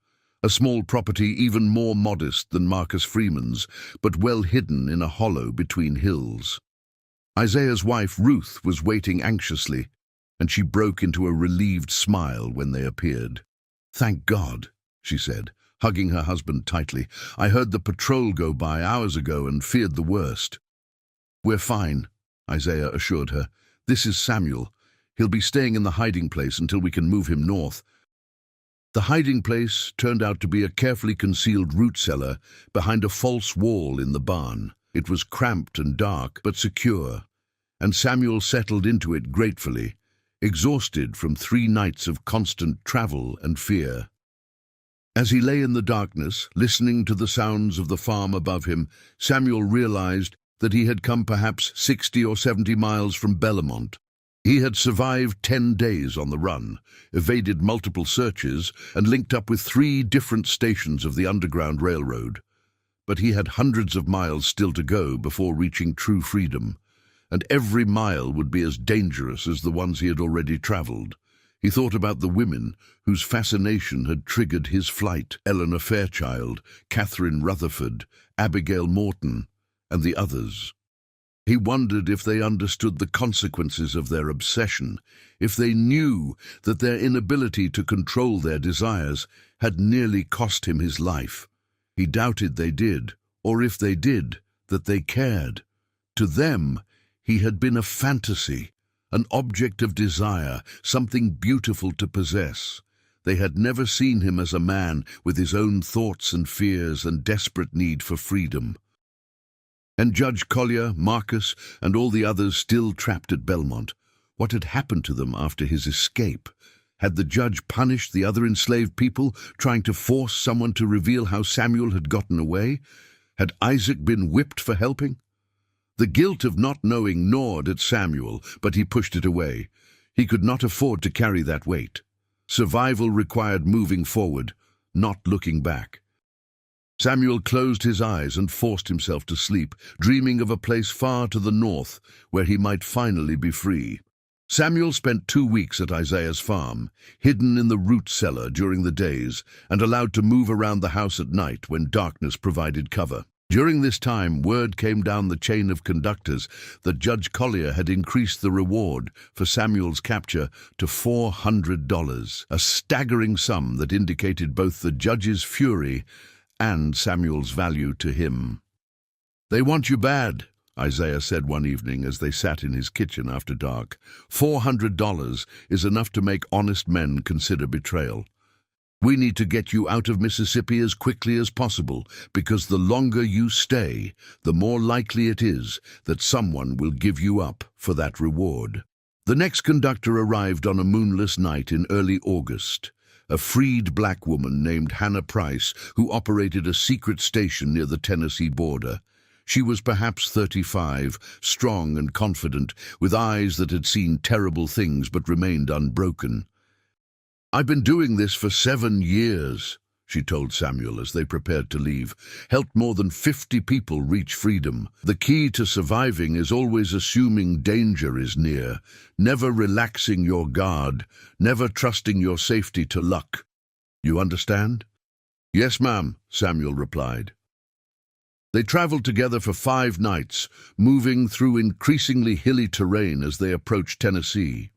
a small property even more modest than Marcus Freeman's, but well hidden in a hollow between hills. Isaiah's wife, Ruth, was waiting anxiously, and she broke into a relieved smile when they appeared. "Thank God," she said, hugging her husband tightly. "I heard the patrol go by hours ago and feared the worst." "We're fine," Isaiah assured her. "This is Samuel. He'll be staying in the hiding place until we can move him north." The hiding place turned out to be a carefully concealed root cellar behind a false wall in the barn. It was cramped and dark, but secure, and Samuel settled into it gratefully, exhausted from 3 nights of constant travel and fear. As he lay in the darkness, listening to the sounds of the farm above him, Samuel realized that he had come perhaps 60 or 70 miles from Belmont. He had survived 10 days on the run, evaded multiple searches, and linked up with 3 different stations of the Underground Railroad. But he had hundreds of miles still to go before reaching true freedom, and every mile would be as dangerous as the ones he had already traveled. He thought about the women whose fascination had triggered his flight: Eleanor Fairchild, Catherine Rutherford, Abigail Morton, and the others. He wondered if they understood the consequences of their obsession, if they knew that their inability to control their desires had nearly cost him his life. He doubted they did, or if they did, that they cared. To them, he had been a fantasy, an object of desire, something beautiful to possess. They had never seen him as a man with his own thoughts and fears and desperate need for freedom. And Judge Collier, Marcus, and all the others still trapped at Belmont. What had happened to them after his escape? Had the judge punished the other enslaved people, trying to force someone to reveal how Samuel had gotten away? Had Isaac been whipped for helping? The guilt of not knowing gnawed at Samuel, but he pushed it away. He could not afford to carry that weight. Survival required moving forward, not looking back. Samuel closed his eyes and forced himself to sleep, dreaming of a place far to the north where he might finally be free. Samuel spent 2 weeks at Isaiah's farm, hidden in the root cellar during the days and allowed to move around the house at night when darkness provided cover. During this time, word came down the chain of conductors that Judge Collier had increased the reward for Samuel's capture to $400, a staggering sum that indicated both the judge's fury and Samuel's value to him. "They want you bad," Isaiah said one evening as they sat in his kitchen after dark. $400 is enough to make honest men consider betrayal. "We need to get you out of Mississippi as quickly as possible, because the longer you stay, the more likely it is that someone will give you up for that reward." The next conductor arrived on a moonless night in early August. A freed black woman named Hannah Price, who operated a secret station near the Tennessee border. She was perhaps 35, strong and confident, with eyes that had seen terrible things but remained unbroken. "I've been doing this for 7 years, she told Samuel as they prepared to leave. "Helped more than 50 people reach freedom. The key to surviving is always assuming danger is near, never relaxing your guard, never trusting your safety to luck. You understand?" "Yes, ma'am," Samuel replied. They traveled together for 5 nights, moving through increasingly hilly terrain as they approached Tennessee.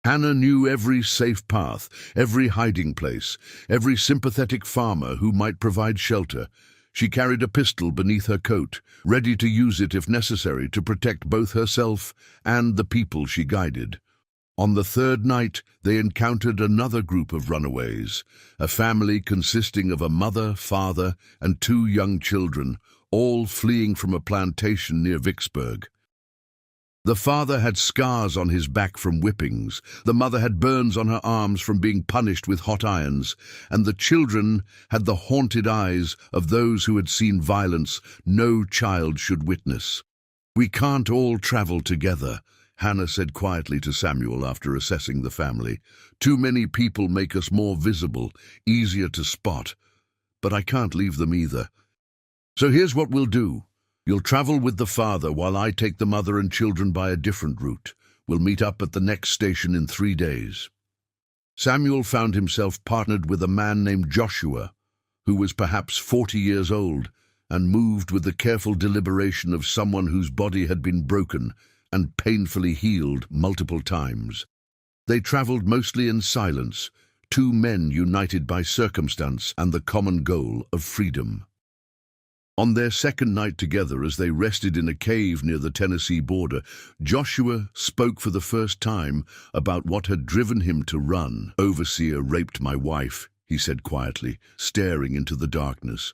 Hannah knew every safe path, every hiding place, every sympathetic farmer who might provide shelter. She carried a pistol beneath her coat, ready to use it if necessary to protect both herself and the people she guided. On the 3rd night, they encountered another group of runaways, a family consisting of a mother, father, and 2 young children, all fleeing from a plantation near Vicksburg. The father had scars on his back from whippings, the mother had burns on her arms from being punished with hot irons, and the children had the haunted eyes of those who had seen violence no child should witness. "We can't all travel together," Hannah said quietly to Samuel after assessing the family. "Too many people make us more visible, easier to spot. But I can't leave them either. So here's what we'll do. You'll travel with the father while I take the mother and children by a different route. We'll meet up at the next station in 3 days." Samuel found himself partnered with a man named Joshua, who was perhaps 40 years old and moved with the careful deliberation of someone whose body had been broken and painfully healed multiple times. They traveled mostly in silence, two men united by circumstance and the common goal of freedom. On their second night together, as they rested in a cave near the Tennessee border, Joshua spoke for the first time about what had driven him to run. "Overseer raped my wife," he said quietly, staring into the darkness.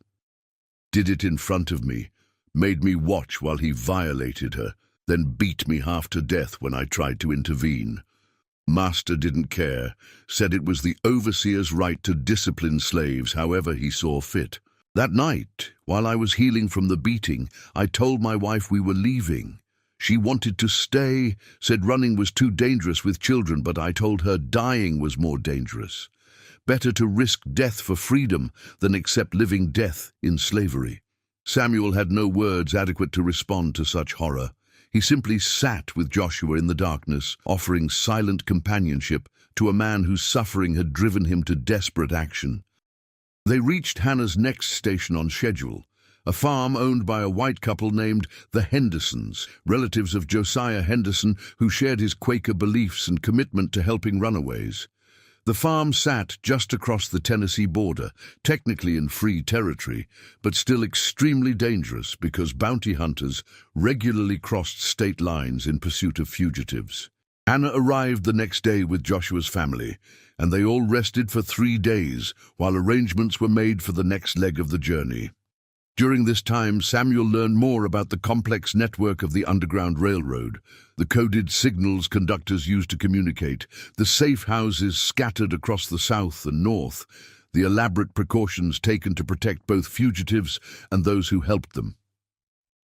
"Did it in front of me, made me watch while he violated her, then beat me half to death when I tried to intervene. Master didn't care, said it was the overseer's right to discipline slaves however he saw fit. That night, while I was healing from the beating, I told my wife we were leaving. She wanted to stay, said running was too dangerous with children, but I told her dying was more dangerous. Better to risk death for freedom than accept living death in slavery." Samuel had no words adequate to respond to such horror. He simply sat with Joshua in the darkness, offering silent companionship to a man whose suffering had driven him to desperate action. They reached Hannah's next station on schedule, a farm owned by a white couple named the Hendersons, relatives of Josiah Henderson, who shared his Quaker beliefs and commitment to helping runaways. The farm sat just across the Tennessee border, technically in free territory, but still extremely dangerous because bounty hunters regularly crossed state lines in pursuit of fugitives. Hannah arrived the next day with Joshua's family, and they all rested for 3 days while arrangements were made for the next leg of the journey. During this time, Samuel learned more about the complex network of the Underground Railroad, the coded signals conductors used to communicate, the safe houses scattered across the South and North, the elaborate precautions taken to protect both fugitives and those who helped them.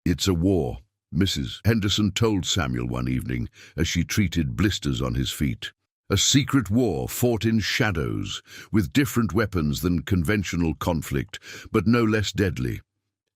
"It's a war," Mrs. Henderson told Samuel one evening as she treated blisters on his feet. "A secret war fought in shadows, with different weapons than conventional conflict, but no less deadly.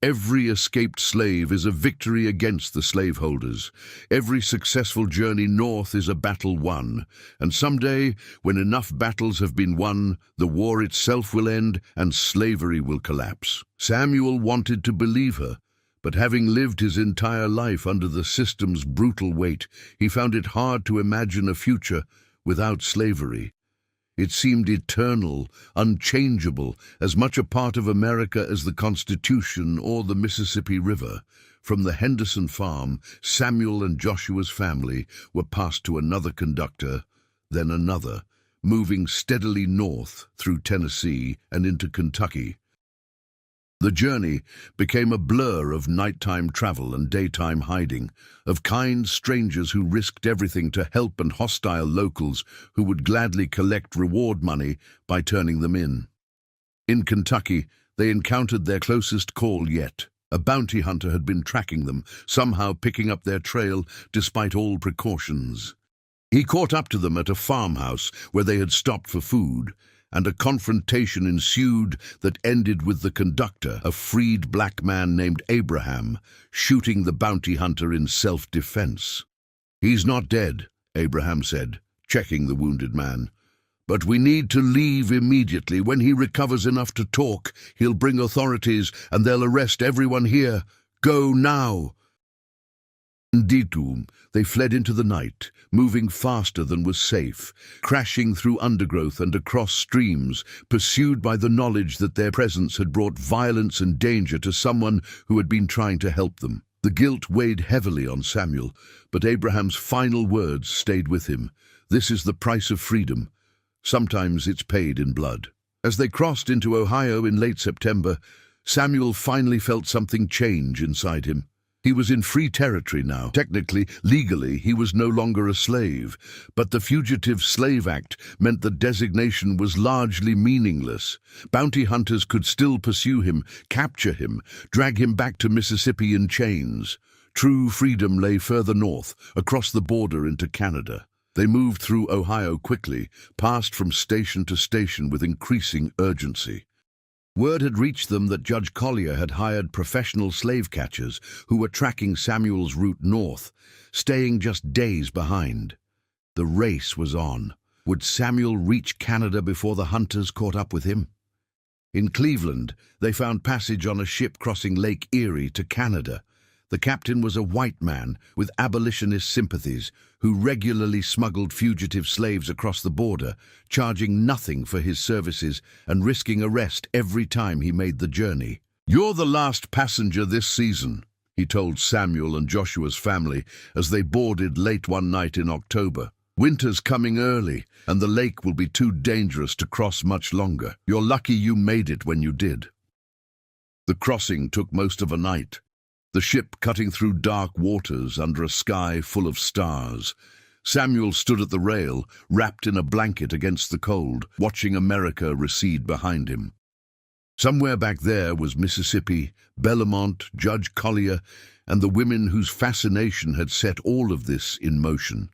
Every escaped slave is a victory against the slaveholders. Every successful journey north is a battle won. And someday, when enough battles have been won, the war itself will end and slavery will collapse." Samuel wanted to believe her, but having lived his entire life under the system's brutal weight, he found it hard to imagine a future without slavery. It seemed eternal, unchangeable, as much a part of America as the Constitution or the Mississippi River. From the Henderson farm, Samuel and Joshua's family were passed to another conductor, then another, moving steadily north through Tennessee and into Kentucky. The journey became a blur of nighttime travel and daytime hiding, of kind strangers who risked everything to help and hostile locals who would gladly collect reward money by turning them in. In Kentucky, they encountered their closest call yet. A bounty hunter had been tracking them, somehow picking up their trail despite all precautions. He caught up to them at a farmhouse where they had stopped for food, and a confrontation ensued that ended with the conductor, a freed black man named Abraham, shooting the bounty hunter in self-defense. "He's not dead," Abraham said, checking the wounded man. "But we need to leave immediately. When he recovers enough to talk, he'll bring authorities and they'll arrest everyone here. Go now." Indeed, they fled into the night, moving faster than was safe, crashing through undergrowth and across streams, pursued by the knowledge that their presence had brought violence and danger to someone who had been trying to help them. The guilt weighed heavily on Samuel, but Abraham's final words stayed with him. "This is the price of freedom. Sometimes it's paid in blood." As they crossed into Ohio in late September, Samuel finally felt something change inside him. He was in free territory now. Technically, legally, he was no longer a slave, but the Fugitive Slave Act meant the designation was largely meaningless. Bounty hunters could still pursue him, capture him, drag him back to Mississippi in chains. True freedom lay further north, across the border into Canada. They moved through Ohio quickly, passed from station to station with increasing urgency. Word had reached them that Judge Collier had hired professional slave catchers who were tracking Samuel's route north, staying just days behind. The race was on. Would Samuel reach Canada before the hunters caught up with him? In Cleveland, they found passage on a ship crossing Lake Erie to Canada. The captain was a white man with abolitionist sympathies who regularly smuggled fugitive slaves across the border, charging nothing for his services and risking arrest every time he made the journey. "You're the last passenger this season," he told Samuel and Joshua's family as they boarded late one night in October. "Winter's coming early, and the lake will be too dangerous to cross much longer. You're lucky you made it when you did." The crossing took most of a night, the ship cutting through dark waters under a sky full of stars. Samuel stood at the rail, wrapped in a blanket against the cold, watching America recede behind him. Somewhere back there was Mississippi, Bellamont, Judge Collier, and the women whose fascination had set all of this in motion.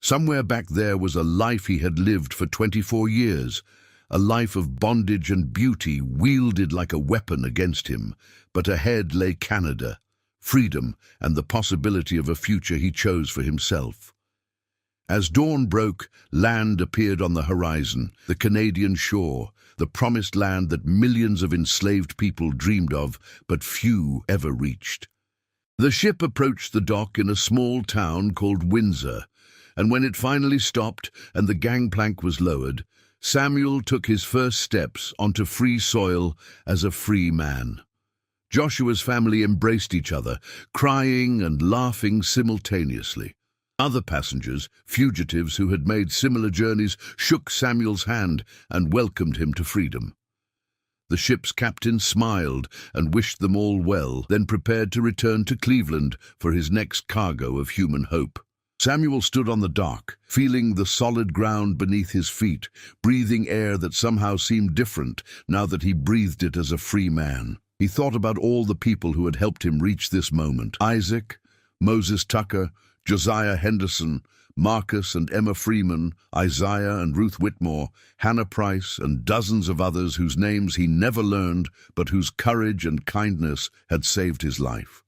Somewhere back there was a life he had lived for 24 years, a life of bondage and beauty wielded like a weapon against him, but ahead lay Canada, freedom, and the possibility of a future he chose for himself. As dawn broke, land appeared on the horizon, the Canadian shore, the promised land that millions of enslaved people dreamed of, but few ever reached. The ship approached the dock in a small town called Windsor, and when it finally stopped and the gangplank was lowered, Samuel took his first steps onto free soil as a free man. Joshua's family embraced each other, crying and laughing simultaneously. Other passengers, fugitives who had made similar journeys, shook Samuel's hand and welcomed him to freedom. The ship's captain smiled and wished them all well, then prepared to return to Cleveland for his next cargo of human hope. Samuel stood on the dock, feeling the solid ground beneath his feet, breathing air that somehow seemed different now that he breathed it as a free man. He thought about all the people who had helped him reach this moment: Isaac, Moses Tucker, Josiah Henderson, Marcus and Emma Freeman, Isaiah and Ruth Whitmore, Hannah Price, and dozens of others whose names he never learned, but whose courage and kindness had saved his life.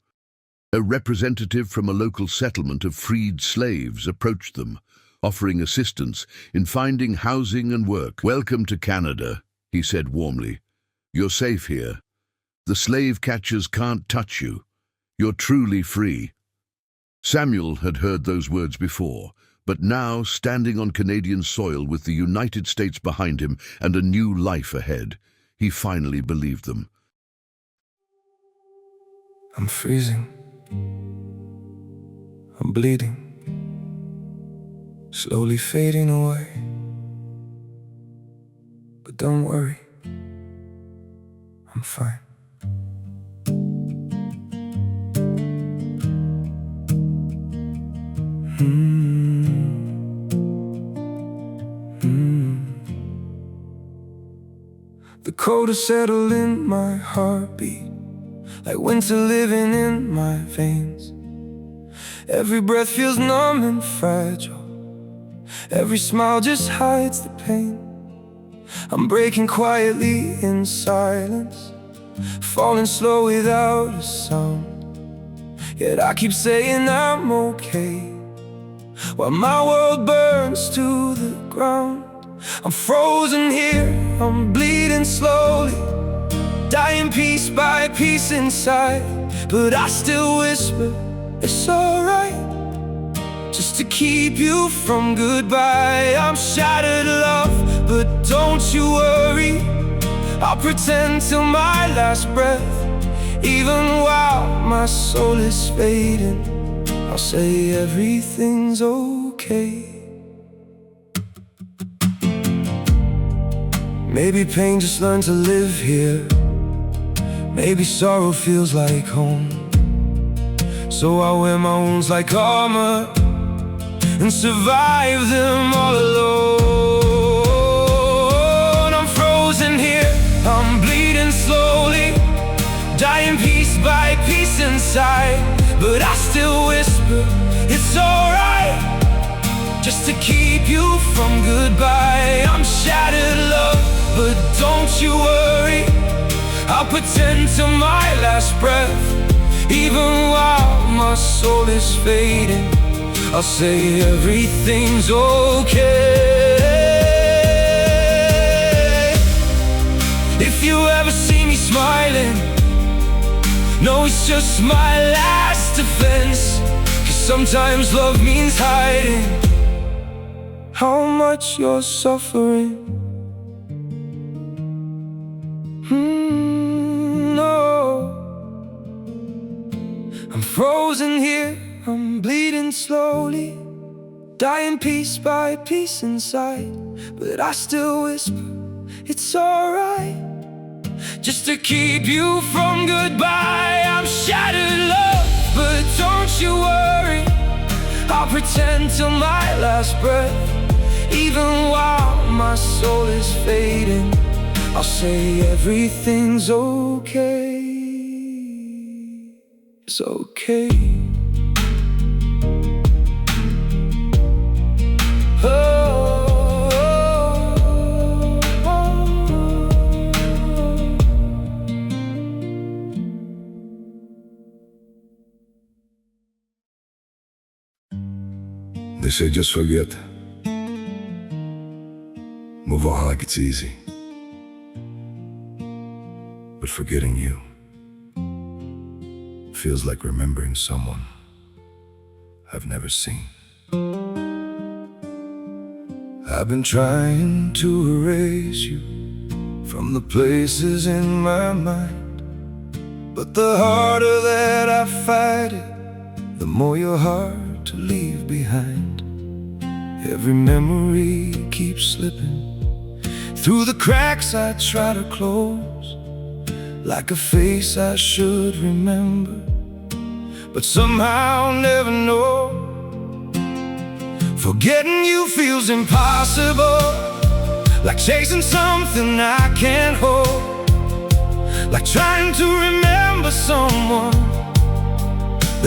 A representative from a local settlement of freed slaves approached them, offering assistance in finding housing and work. "Welcome to Canada," he said warmly. "You're safe here. The slave catchers can't touch you. You're truly free." Samuel had heard those words before, but now, standing on Canadian soil with the United States behind him and a new life ahead, he finally believed them. "I'm freezing. I'm bleeding, slowly fading away. But don't worry, I'm fine." The cold has settled in my heartbeat, like winter living in my veins. Every breath feels numb and fragile, every smile just hides the pain. I'm breaking quietly in silence, falling slow without a sound. Yet I keep saying I'm okay, while my world burns to the ground. I'm frozen here, I'm bleeding slowly, dying piece by piece inside. But I still whisper, it's alright, just to keep you from goodbye. I'm shattered, love, but don't you worry, I'll pretend till my last breath. Even while my soul is fading, I'll say everything's okay. Maybe pain just learned to live here, maybe sorrow feels like home. So I wear my wounds like armor and survive them all alone. I'm frozen here, I'm bleeding slowly, dying piece by piece inside. But I still whisper, it's alright, just to keep you from goodbye. I'm shattered, love, but don't you worry, I'll pretend till my last breath. Even while my soul is fading, I'll say everything's okay. if you ever see me smiling, no, it's just my last defense. 'Cause sometimes love means hiding how much you're suffering. No, I'm frozen here, I'm bleeding slowly, dying piece by piece inside. But I still whisper, it's alright, just to keep you from goodbye. I'm shattered, love, but don't you worry, I'll pretend till my last breath. Even while my soul is fading, I'll say everything's okay. It's okay. They say just forget. Move on like it's easy. But forgetting you feels like remembering someone I've never seen. I've been trying to erase you from the places in my mind, but the harder that I fight it, the more you're hard to leave behind. Every memory keeps slipping through the cracks I try to close, like a face I should remember, but somehow never know. Forgetting you feels impossible, like chasing something I can't hold, like trying to remember someone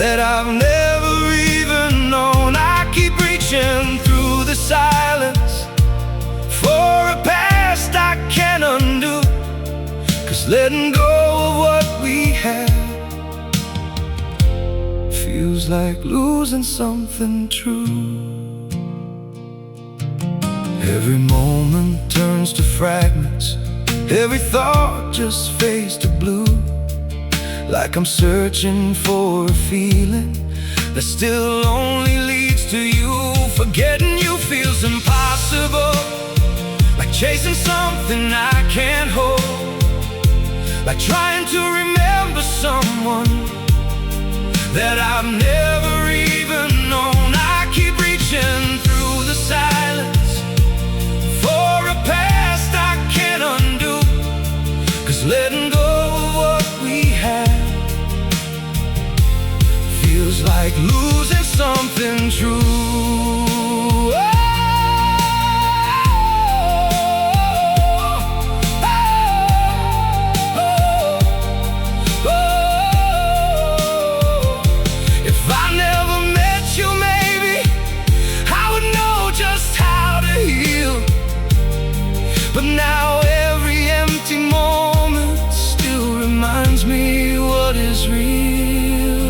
that I've never even known. I keep reaching through the silence for a past I can't undo, 'cause letting go of what we had feels like losing something true. Every moment turns to fragments, every thought just fades to blue, like I'm searching for a feeling that still only leads to you. Forgetting you feels impossible, like chasing something I can't hold, like trying to remember someone that I've never even known. I keep reaching through the silence for a past I can't undo, 'cause letting go of what we had feels like losing something true. But now every empty moment still reminds me what is real.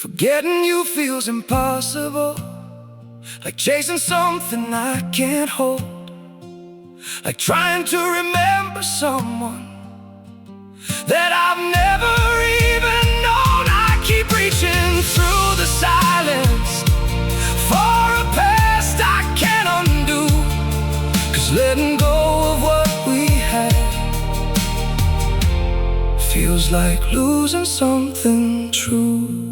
Forgetting you feels impossible, like chasing something I can't hold, like trying to remember someone that I've never even known. I keep reaching through the silence for a past I can't undo, 'cause letting go of what we had feels like losing something true.